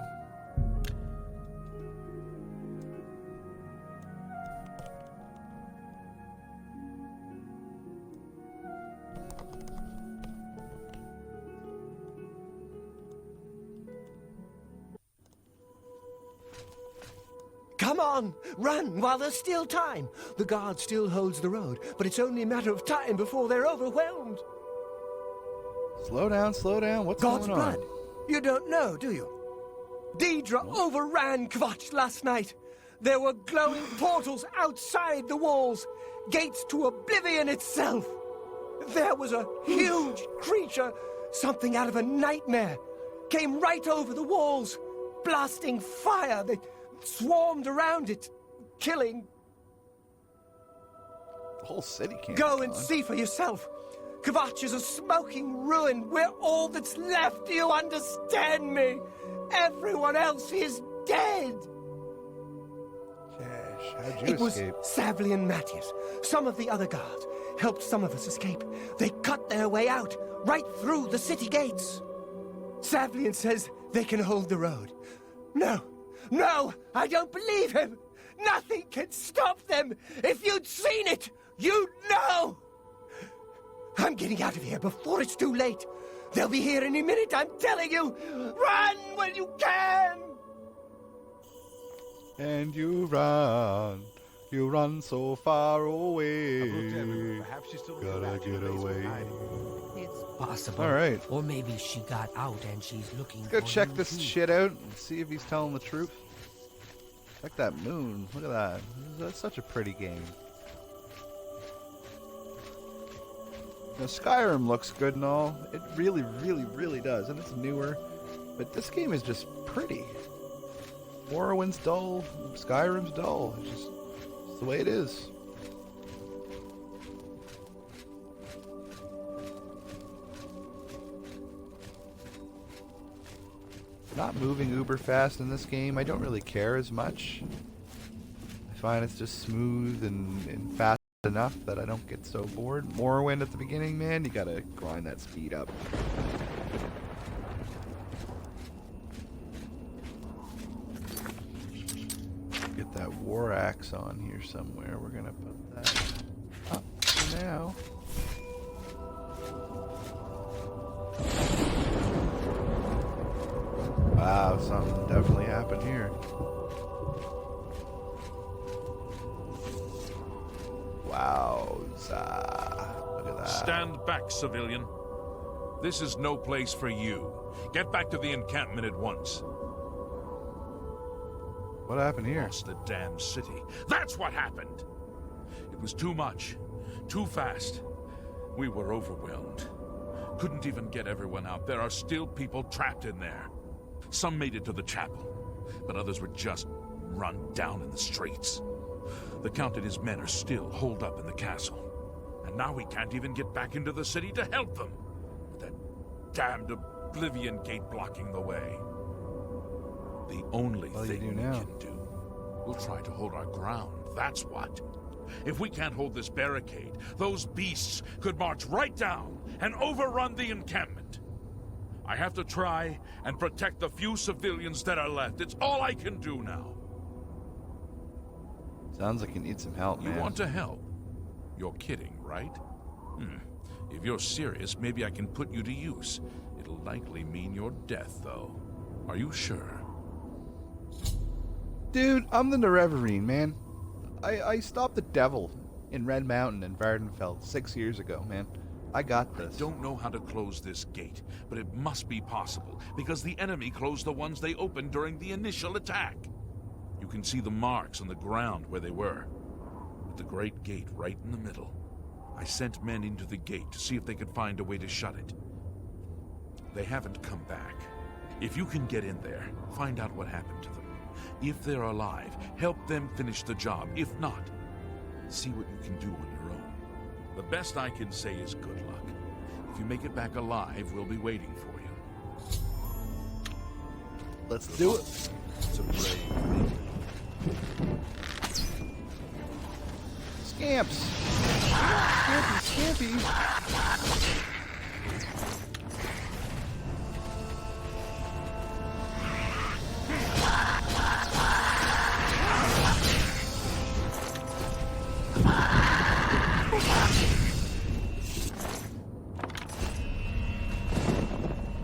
Come on! Run while there's still time! The guard still holds the road, but it's only a matter of time before they're overwhelmed. Slow down, slow down. What's God's going on? blood. You don't know, do you? Deidre overran Kvatch last night. There were glowing portals outside the walls, gates to oblivion itself. There was a huge creature, something out of a nightmare, came right over the walls, blasting fire. They swarmed around it, killing. The whole city can't. Go and see for yourself. Kvatch is a smoking ruin. We're all that's left. Do you understand me? Everyone else is dead. Jesh, how'd you escape? It was Savli and Matthias. Some of the other guards helped some of us escape. They cut their way out, right through the city gates. Savlian says they can hold the road. No, I don't believe him. Nothing can stop them. If you'd seen it, you'd know. I'm getting out of here before it's too late. They'll be here any minute, I'm telling you. Run when you can. And you run so far away. Perhaps she's still Gotta get away. It's possible. All right. Or maybe she got out and she's looking. Let's go for check you this too. shit out and see if he's telling the truth. Check that moon. Look at that. That's such a pretty game. Now, Skyrim looks good and all. It really, really, really does. And it's newer. But this game is just pretty. Morrowind's dull. Skyrim's dull. It's the way it is. Not moving uber fast in this game. I don't really care as much. I find it's just smooth and fast enough that I don't get so bored. Morrowind at the beginning, man, you gotta grind that speed up. Get that war axe on here somewhere. We're gonna put that up for now. Wow, something definitely happened here. Wowza. Look at that. Stand back, civilian. This is no place for you. Get back to the encampment at once. What happened here? Lost the damn city. That's what happened! It was too much. Too fast. We were overwhelmed. Couldn't even get everyone out. There are still people trapped in there. Some made it to the chapel, but others were just run down in the streets. The Count and his men are still holed up in the castle. And now we can't even get back into the city to help them. With that damned Oblivion gate blocking the way. The only thing we can do, we'll try to hold our ground, that's what. If we can't hold this barricade, those beasts could march right down and overrun the encampment. I have to try and protect the few civilians that are left. It's all I can do now. Sounds like you need some help, man. You want to help? You're kidding, right? If you're serious, maybe I can put you to use. It'll likely mean your death, though. Are you sure? Dude, I'm the Nerevarine, man. I stopped the devil in Red Mountain and Vardenfell 6 years ago, man. I got this. I don't know how to close this gate, but it must be possible, because the enemy closed the ones they opened during the initial attack. You can see the marks on the ground where they were, with the great gate right in the middle. I sent men into the gate to see if they could find a way to shut it. They haven't come back. If you can get in there, find out what happened to them. If they're alive, help them finish the job. If not, see what you can do on your own. The best I can say is good luck. If you make it back alive, we'll be waiting for you. Let's do it. It's a brave thing. Scamps! Scampy, scampy!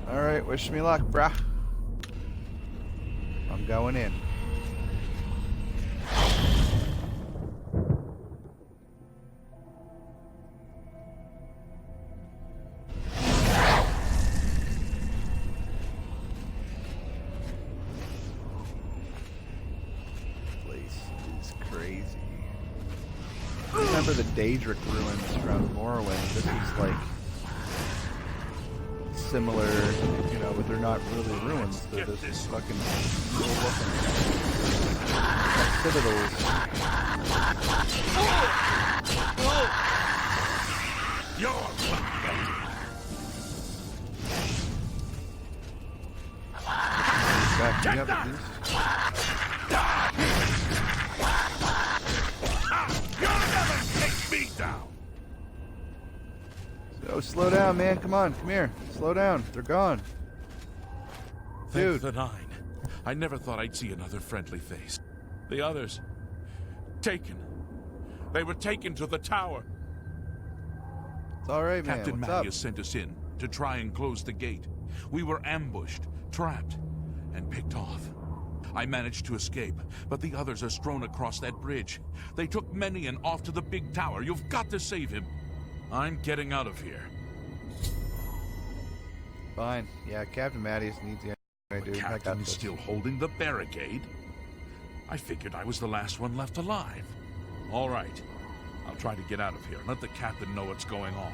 Alright, wish me luck, brah. I'm going in. Remember the Daedric ruins from Morrowind. This is like similar, you know, but they're not really ruins. They're just fucking cool looking citadels. You're backing up at least. Oh, slow down, man. Come on. Come here. Slow down. They're gone. Dude. Thank the Nine. I never thought I'd see another friendly face. The others... taken. They were taken to the tower. It's all right, man. Captain What's Mattias up? sent us in to try and close the gate. We were ambushed, trapped, and picked off. I managed to escape, but the others are strewn across that bridge. They took Menion off to the big tower. You've got to save him. I'm getting out of here. Fine. Yeah, Captain Mattias needs the dude. The I got captain's this. still holding the barricade. I figured I was the last one left alive. All right. I'll try to get out of here and let the captain know what's going on.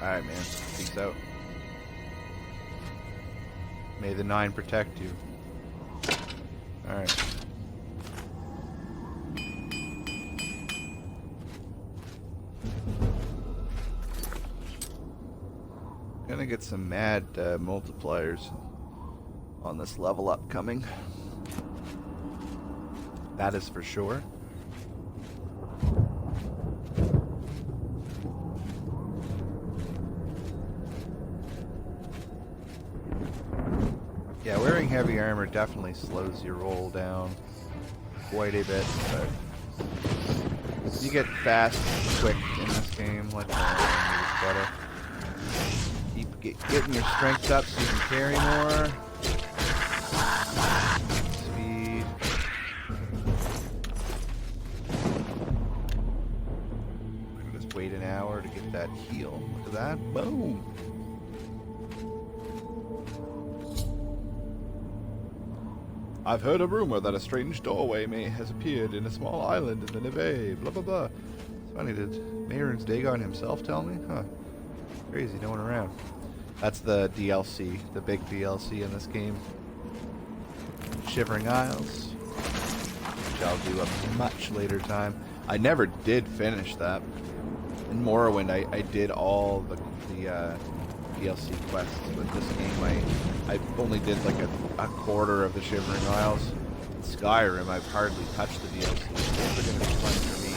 All right, man. Peace out. May the Nine protect you. All right. Gonna get some mad multipliers on this level upcoming. That is for sure. Yeah, wearing heavy armor definitely slows your roll down quite a bit, but you get fast and quick in this game. Like, you just gotta keep getting your strength up so you can carry more. Speed. Just wait an hour to get that heal. Look at that. Boom. I've heard a rumor that a strange doorway has appeared in a small island in the Neve. Blah blah blah. It's funny, did Mayrun's Dagon himself tell me? Huh. Crazy, no one around. That's the DLC, the big DLC in this game. Shivering Isles, which I'll do a much later time. I never did finish that. In Morrowind, I did all the DLC quests, but this game I only did like a quarter of the Shivering Isles. In Skyrim, I've hardly touched the DLC. Those are going to be fun for me.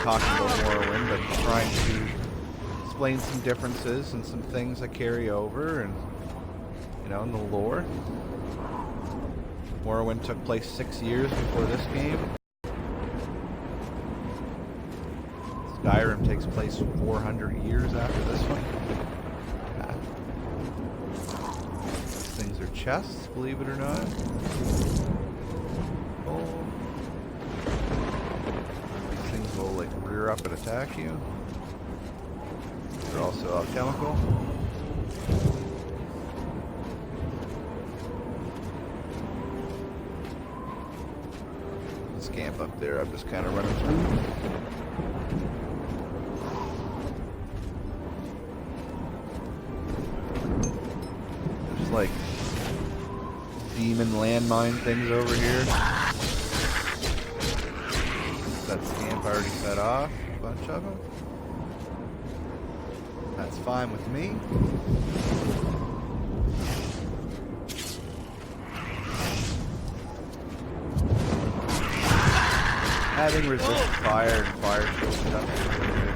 Talking about Morrowind, but trying to explain some differences and some things that carry over, and you know, in the lore. Morrowind took place 6 years before this game. Skyrim takes place 400 years after this one. These things are chests, believe it or not. Oh. These things will like rear up and attack you. They're also alchemical. This camp up there, I'm just kind of running through. like demon landmine things over here. That scamp already set off a bunch of them. That's fine with me. Having resist fire and fire shield stuff is really good.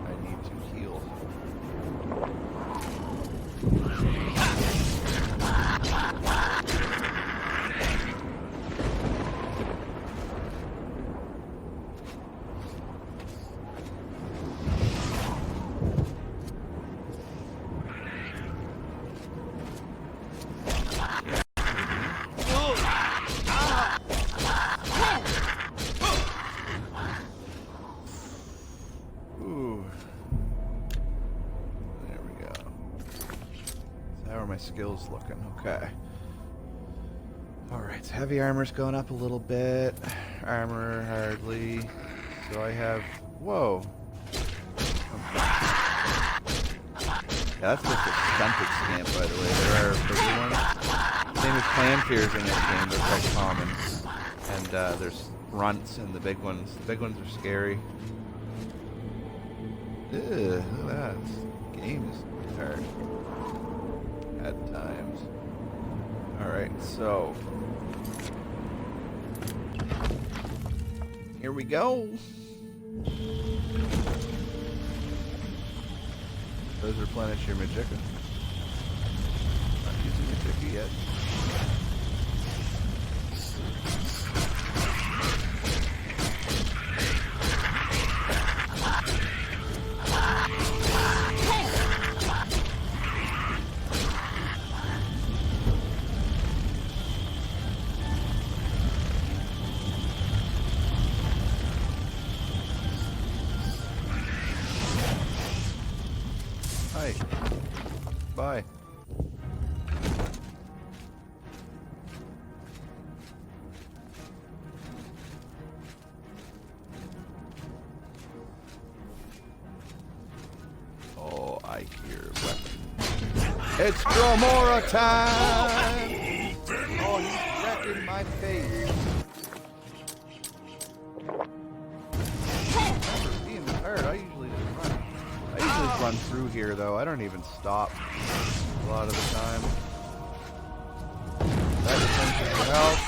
I need to heal. Skills looking okay. Alright, so heavy armor's going up a little bit. Armor hardly. So I have. Whoa. Yeah, that's just a stunted scamp, by the way. There are bigger ones. Same as clan fears in this game, they're quite common. And there's runts and the big ones. The big ones are scary. Ew, look at that. This game is hard. At times. Alright, so here we go. Those replenish your Magicka. Not using Magicka yet. Bye. Oh, I hear weapons. It's Dromora time! Oh, he's wrecking my face. Remember, being hurt, I usually just run. I usually just run through here, though. I don't even stop a lot of the time. That attention for help.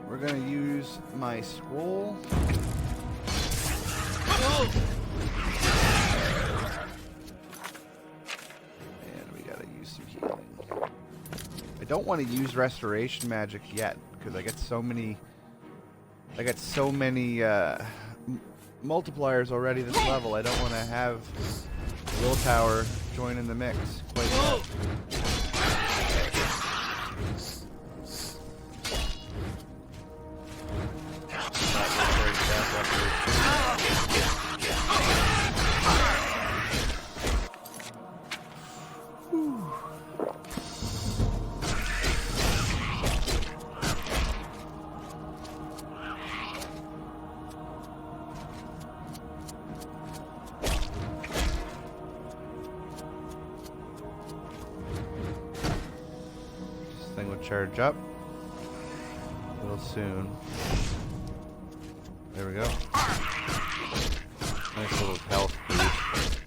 We're gonna use my scroll. I don't want to use restoration magic yet because I get so many multipliers already this level. I don't want to have willpower join in the mix quite yet. Charge up real soon. There we go. Nice little health boost.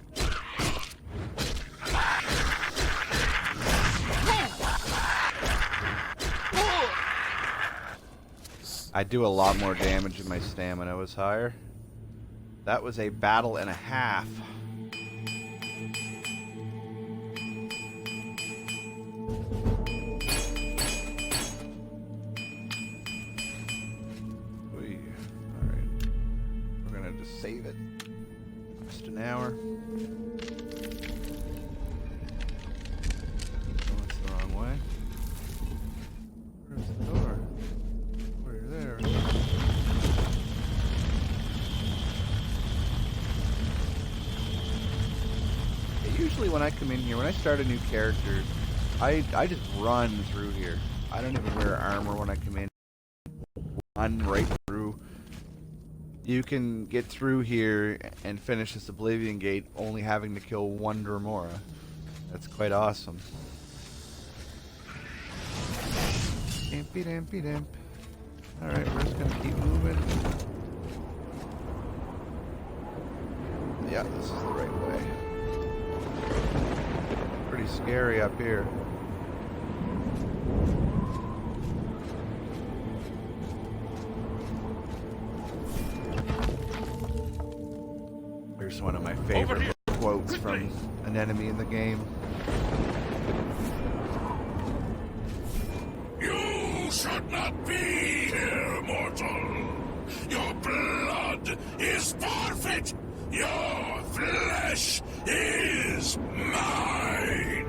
I do a lot more damage if my stamina was higher. That was a battle and a half. Save it. Just an hour. Oh, that's the wrong way. Where's the door? We're there. It usually usually when I come in here, when I start a new character, I just run through here. I don't even wear armor when I come in. Run right through. You can get through here and finish this Oblivion Gate only having to kill one Dremora. That's quite awesome. Dampy dampy damp. Alright, we're just gonna keep moving. Yeah, this is the right way. Pretty scary up here. Here's one of my favorite quotes from an enemy in the game. You should not be here, mortal. Your blood is forfeit. Your flesh is mine.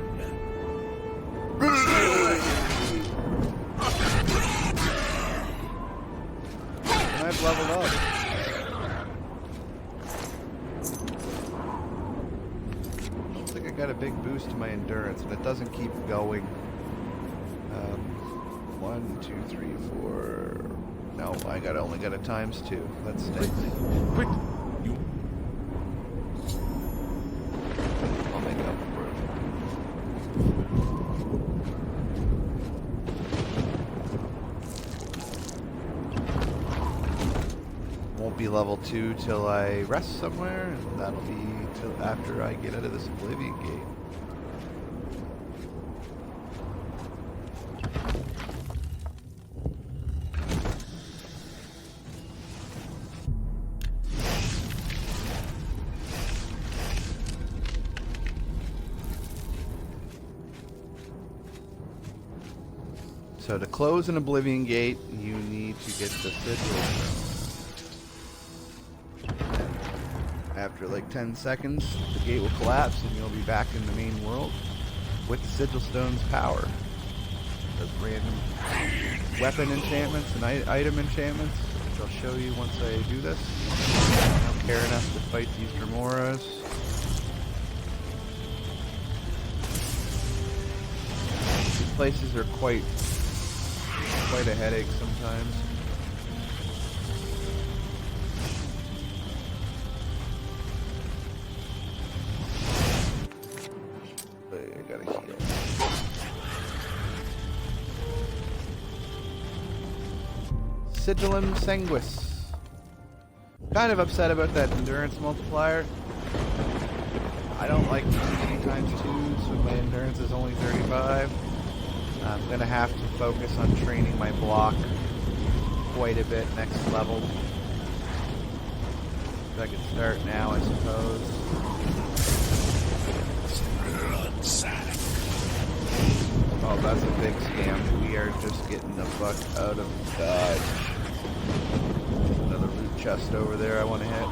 And I've leveled up. I think I got a big boost to my endurance, and it doesn't keep going. 1, 2, 3, 4. No, I only got a ×2. That's nice. Quick! I'll make up for it. Won't be level 2 till I rest somewhere, and that'll be till after I get out of this Oblivion Gate. So to close an Oblivion Gate, you need to get the Sigil Stone. After like 10 seconds, the gate will collapse and you'll be back in the main world with the Sigil Stone's power. Those random weapon enchantments and item enchantments, which I'll show you once I do this. I don't care enough to fight these Dremoras. These places are quite a headache sometimes. But I gotta heal. Sigillum Sanguis. Kind of upset about that endurance multiplier. I don't like using any ×2s when my endurance is only 35. I'm going to have to focus on training my block quite a bit next level. So I can start now, I suppose. Oh, that's a big scam. We are just getting the fuck out of dodge. Another loot chest over there I want to hit.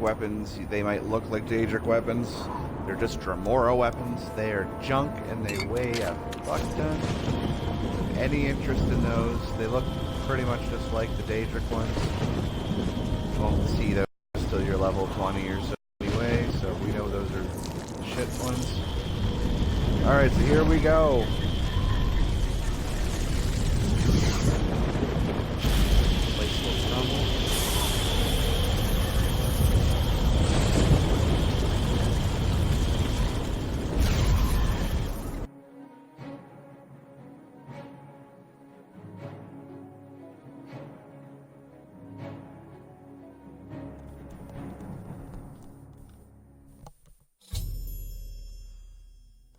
Weapons, they might look like Daedric weapons. They're just Dremora weapons. They are junk and they weigh a fuck ton. Any interest in those? They look pretty much just like the Daedric ones. You won't see those till you're level 20 or so anyway, so we know those are shit ones. Alright, so here we go. Place will crumble.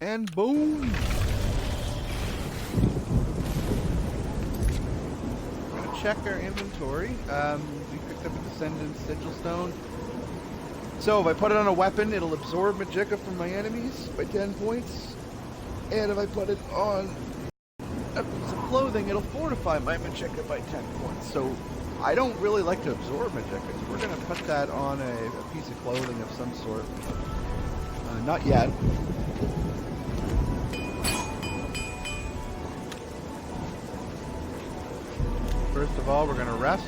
And boom! I'm gonna check our inventory. We picked up a Descendant's Sigil Stone. So if I put it on a weapon, it'll absorb Magicka from my enemies by 10 points. And if I put it on a piece of clothing, it'll fortify my Magicka by 10 points. So I don't really like to absorb Magicka, so we're going to put that on a piece of clothing of some sort. Not yet. First of all, we're going to rest.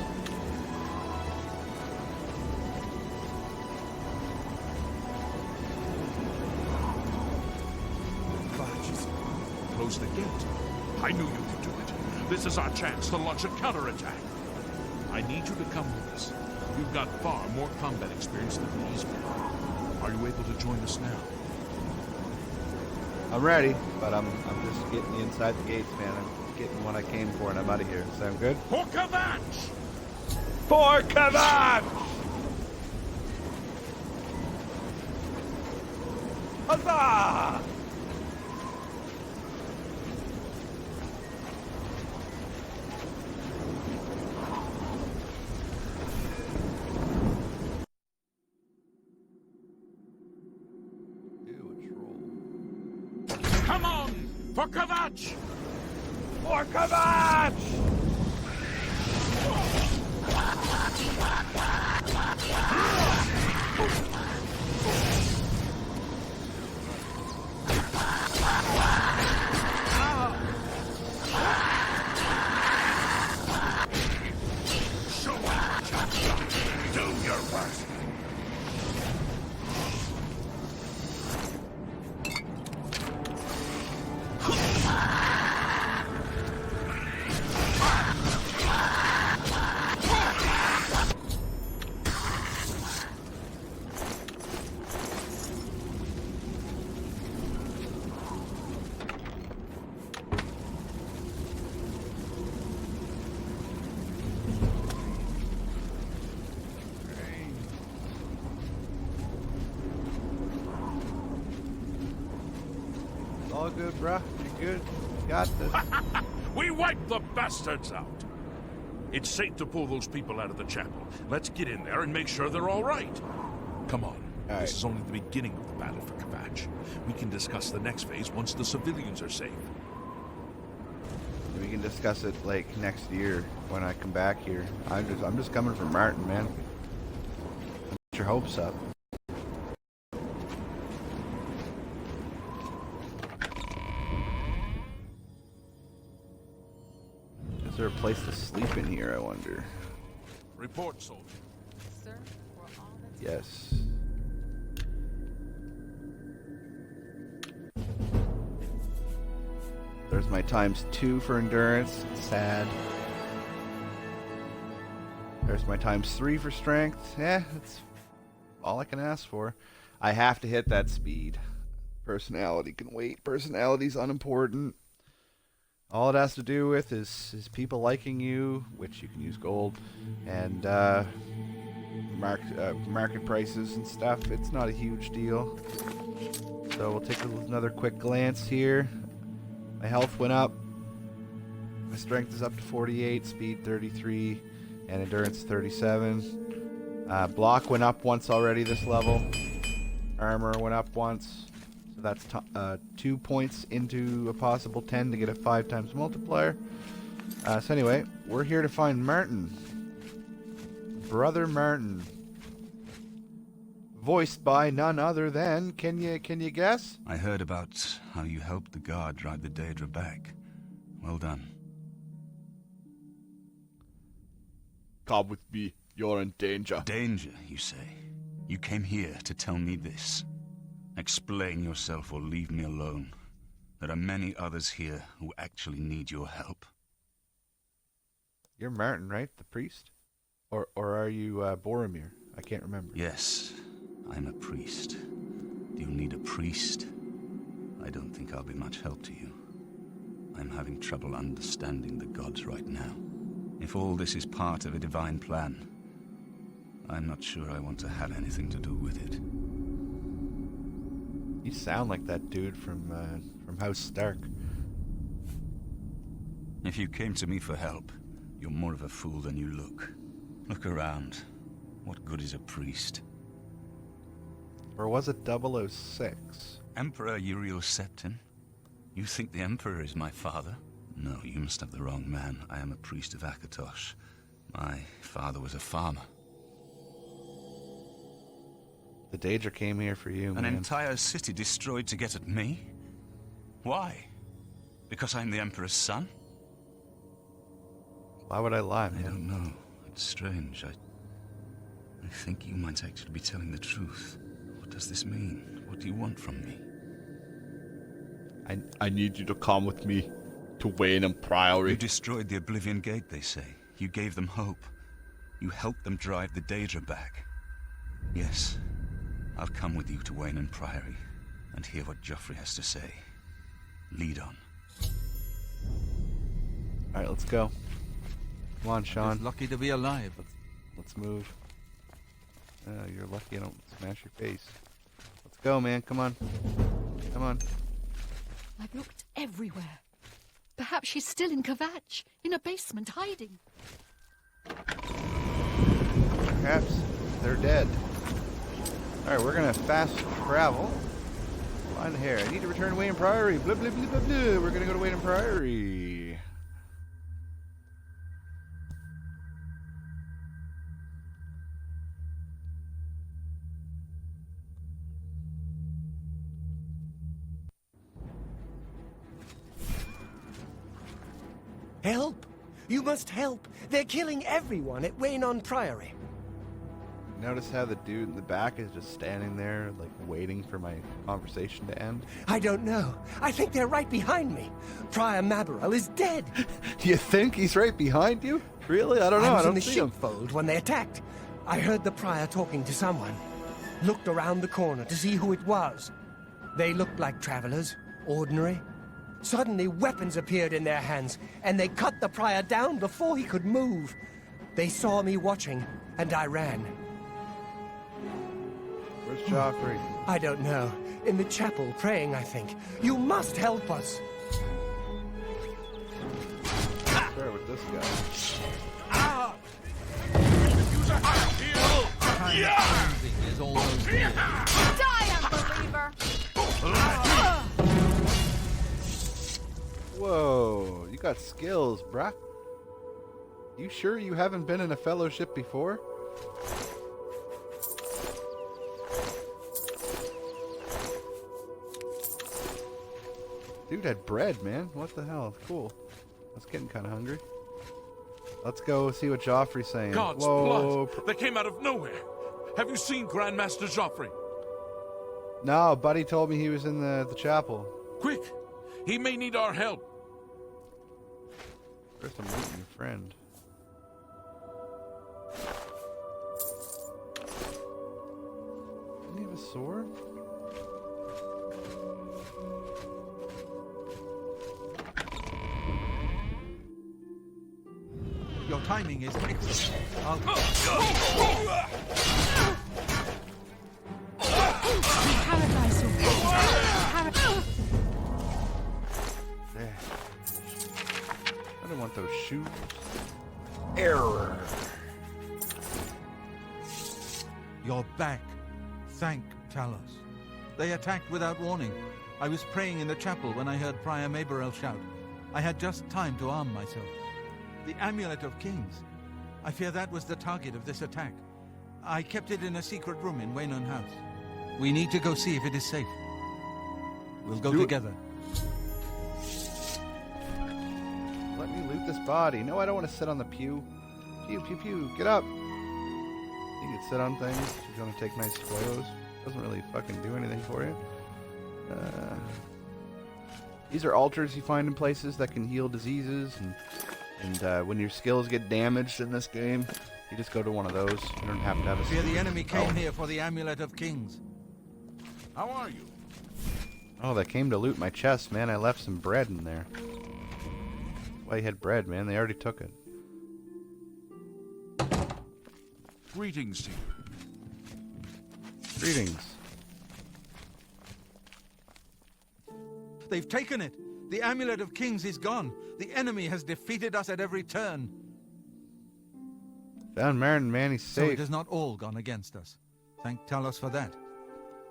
Close the gate. I knew you could do it. This is our chance to launch a counterattack. I need you to come with us. You've got far more combat experience than these men. Are you able to join us now? I'm ready, but I'm just getting inside the gates, man. I'm getting what I came for, and I'm out of here. Sound good? For Kvatch! For Kvatch! Huzzah! Come on! For Kvatch! For Kvatch! Do your worst. All good, bruh. You're good. You got this. We wiped the bastards out. It's safe to pull those people out of the chapel. Let's get in there and make sure they're all right. Come on. All This is only the beginning of the battle for Kvatch. We can discuss the next phase once the civilians are safe. We can discuss it like next year when I come back here. I'm just coming from Martin, man. Get your hopes up. Is there a place to sleep in here, I wonder? Report, soldier. Sir, we're all that's Yes. There's my ×2 for endurance. Sad. There's my ×3 for strength. Yeah, that's all I can ask for. I have to hit that speed. Personality can wait. Personality's unimportant. All it has to do with is people liking you, which you can use gold, and market prices and stuff. It's not a huge deal. So we'll take another quick glance here. My health went up. My strength is up to 48, speed 33, and endurance 37. Block went up once already this level. Armor went up once. So that's 2 points into a possible 10 to get a 5 times multiplier. So anyway, we're here to find Martin. Brother Martin. Voiced by none other than, can you guess? I heard about how you helped the guard drive the Daedra back. Well done. Come with me. You're in danger. Danger, you say? You came here to tell me this. Explain yourself or leave me alone. There are many others here who actually need your help. You're Martin, right? The priest? Or are you Boromir? I can't remember. Yes, I'm a priest. Do you need a priest? I don't think I'll be much help to you. I'm having trouble understanding the gods right now. If all this is part of a divine plan, I'm not sure I want to have anything to do with it. You sound like that dude from House Stark. If you came to me for help, You're more of a fool than you look. Look around. What good is a priest? Or was it 006? Emperor Uriel Septim? You think the Emperor is my father? No, you must have the wrong man. I am a priest of Akatosh. My father was a farmer. The Daedra came here for you, An man. entire city destroyed to get at me? Why? Because I'm the Emperor's son? Why would I lie, man? I don't know. It's strange. I think you might actually be telling the truth. What does this mean? What do you want from me? I need you to come with me to Weynon Priory. You destroyed the Oblivion Gate, they say. You gave them hope. You helped them drive the Daedra back. Yes, I'll come with you to Weynon Priory and hear what Jaufree has to say. Lead on. Alright, let's go. Come on, Sean. Just lucky to be alive. Let's move. You're lucky I don't smash your face. Let's go, man. Come on. Come on. I've looked everywhere. Perhaps she's still in Kvatch, in a basement, hiding. Perhaps they're dead. Alright, we're gonna fast travel. On here. I need to return to Weynon Priory. Blah, blah, blah, blah, blah. We're gonna go to Weynon Priory. Help! You must help! They're killing everyone at Weynon Priory. Notice how the dude in the back is just standing there, like, waiting for my conversation to end? I don't know. I think they're right behind me. Prior Maborel is dead. You think he's right behind you? Really? I don't know. I was I in don't the see him. sheepfold when they attacked. I heard the prior talking to someone. Looked around the corner to see who it was. They looked like travelers, ordinary. Suddenly, weapons appeared in their hands, and they cut the prior down before he could move. They saw me watching, and I ran. Where's Jaufree? I don't know. In the chapel, praying, I think. You must help us. Start with this guy. Is almost Die, unbeliever! Whoa, you got skills, bruh. You sure you haven't been in a fellowship before? Dude had bread, man. What the hell? Cool. I was getting kind of hungry. Let's go see what Jaufree's saying. God's Whoa. blood that came out of nowhere. Have you seen Grandmaster Jaufree? No, Buddy told me he was in the chapel. Quick! He may need our help. First I'm meeting your friend. Didn't he have a sword? Your timing is excellent. Paradise, There. I don't want those shoes. Error. You're back. Thank Talos. They attacked without warning. I was praying in the chapel when I heard Prior Maborel shout. I had just time to arm myself. The Amulet of Kings. I fear that was the target of this attack. I kept it in a secret room in Weynon House. We need to go see if it is safe. We'll go together. Let me loot this body. No, I don't want to sit on the pew. Pew, pew, pew. Get up. You can sit on things. You're going to take nice photos. Doesn't really fucking do anything for you. These are altars you find in places that can heal diseases, and when your skills get damaged in this game, you just go to one of those. You don't have to have a... Fear the enemy came here for the Amulet of Kings. How are you? Oh, they came to loot my chest, man. I left some bread in there. Why you had bread, man? They already took it. Greetings to you. Greetings. They've taken it. The Amulet of Kings is gone. The enemy has defeated us at every turn. Found Martin, man, he's So safe. it has not all gone against us. Thank Talos for that.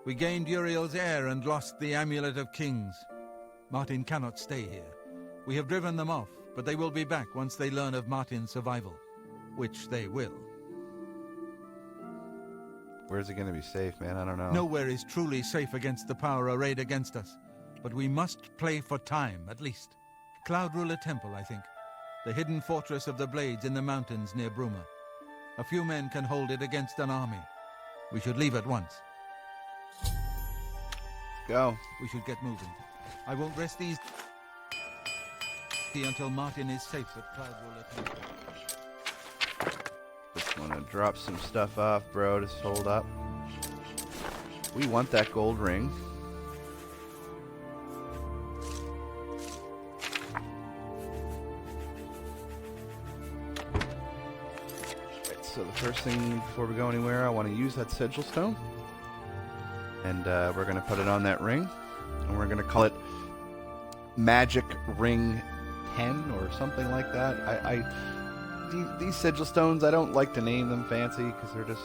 We gained Uriel's heir and lost the Amulet of Kings. Martin cannot stay here. We have driven them off, but they will be back once they learn of Martin's survival. Which they will. Where's it gonna be safe, man? I don't know. Nowhere is truly safe against the power arrayed against us. But we must play for time, at least. Cloud Ruler Temple, I think. The hidden fortress of the Blades in the mountains near Bruma. A few men can hold it against an army. We should leave at once. Let's go. We should get moving. I won't rest easy until Martin is safe at Cloud Ruler Temple. Just want to drop some stuff off, bro. Just hold up. We want that gold ring. Right, so the first thing before we go anywhere, I want to use that sigil stone. And we're going to put it on that ring. And we're going to call it Magic Ring 10 or something like that. These sigil stones, I don't like to name them fancy because they're just...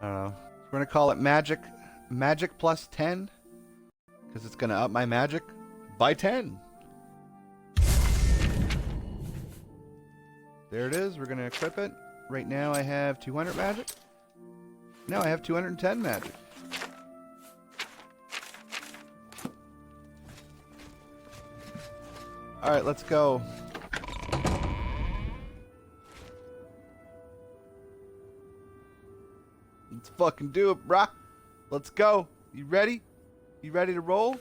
I don't know. We're going to call it Magic plus 10 because it's going to up my magic by 10. There it is. We're going to equip it. Right now I have 200 magic. Now I have 210 magic. Alright, let's go. Let's fucking do it, brah. Let's go. You ready? You ready to roll?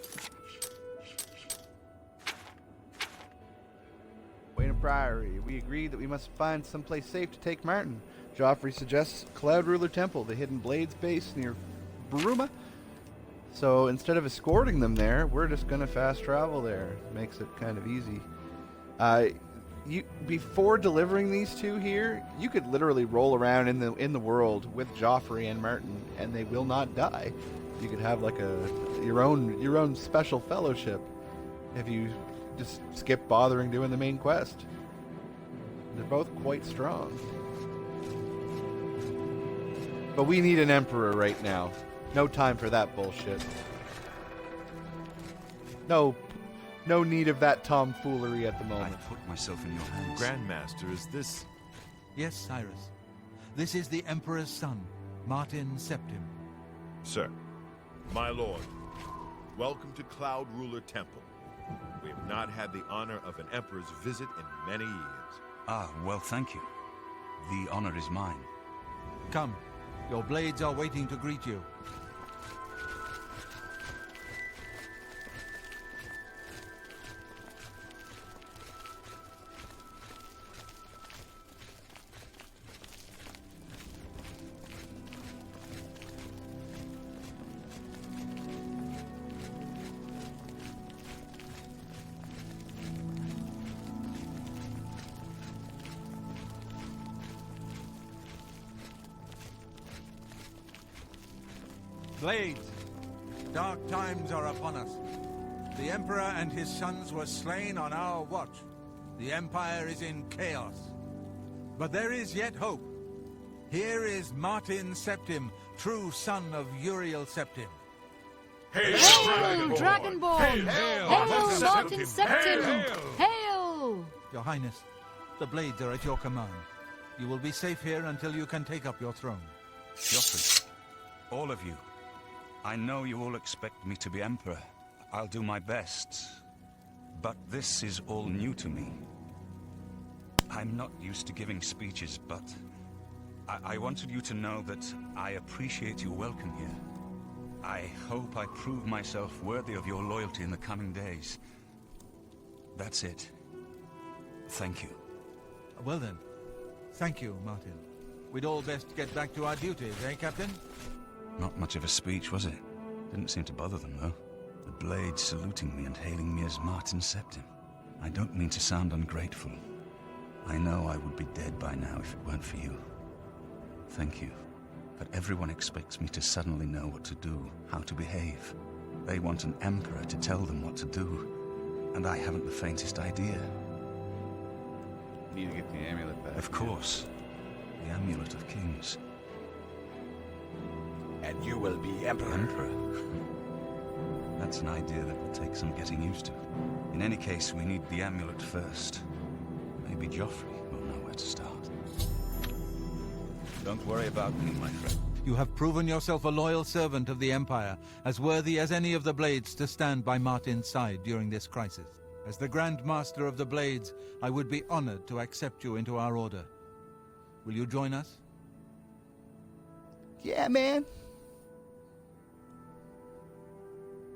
Weynon Priory. We agreed that we must find someplace safe to take Martin. Jaufree suggests Cloud Ruler Temple, the hidden Blades base near Bruma. So instead of escorting them there, we're just gonna fast travel there. Makes it kind of easy. Before delivering these two here, you could literally roll around in the world with Jaufree and Martin, and they will not die. You could have like your own special fellowship if you just skip bothering doing the main quest. They're both quite strong. But we need an emperor right now. No time for that bullshit. No need of that tomfoolery at the moment. I put myself in your hands. Grandmaster, is this... Yes, Cyrus. This is the Emperor's son, Martin Septim. Sir. My lord, welcome to Cloud Ruler Temple. We have not had the honor of an emperor's visit in many years. Ah, well, thank you. The honor is mine. Come. Your blades are waiting to greet you. Blades, dark times are upon us. The Emperor and his sons were slain on our watch. The Empire is in chaos. But there is yet hope. Here is Martin Septim, true son of Uriel Septim. Hail, Dragonborn! Hail, Martin Septim! Hail! Your Highness, the Blades are at your command. You will be safe here until you can take up your throne. Jaufree, all of you. I know you all expect me to be Emperor. I'll do my best. But this is all new to me. I'm not used to giving speeches, but I wanted you to know that I appreciate your welcome here. I hope I prove myself worthy of your loyalty in the coming days. That's it. Thank you. Well then, thank you, Martin. We'd all best get back to our duties, eh, Captain? Not much of a speech, was it? Didn't seem to bother them, though. The Blades saluting me and hailing me as Martin Septim. I don't mean to sound ungrateful, I know I would be dead by now if it weren't for you. Thank you. But everyone expects me to suddenly know what to do, how to behave. They want an emperor to tell them what to do, and I haven't the faintest idea. Need to get the amulet back. Of course. The Amulet of Kings. And you will be Emperor. Emperor? That's an idea that will take some getting used to. In any case, we need the amulet first. Maybe Jaufree will know where to start. Don't worry about me, my friend. You have proven yourself a loyal servant of the Empire, as worthy as any of the Blades to stand by Martin's side during this crisis. As the Grand Master of the Blades, I would be honored to accept you into our order. Will you join us? Yeah, man.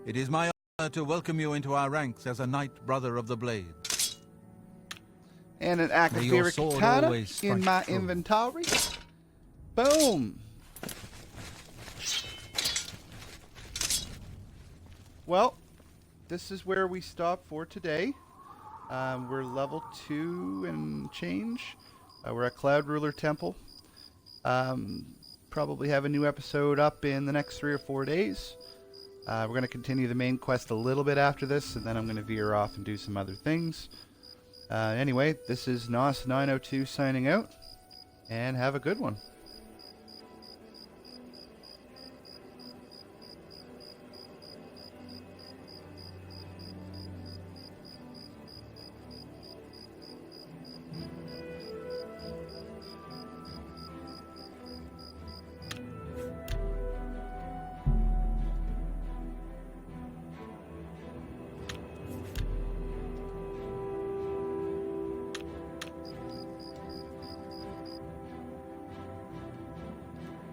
It is my honor to welcome you into our ranks as a Knight Brother of the Blades. And an May your Akafira sword katana always strike in my true. inventory. Boom. Well, this is where we stop for today. We're level 2 and change. We're at Cloud Ruler Temple. Probably have a new episode up in the next 3 or 4 days. We're going to continue the main quest a little bit after this, and then I'm going to veer off and do some other things. Anyway, this is NOS 902 signing out, and have a good one.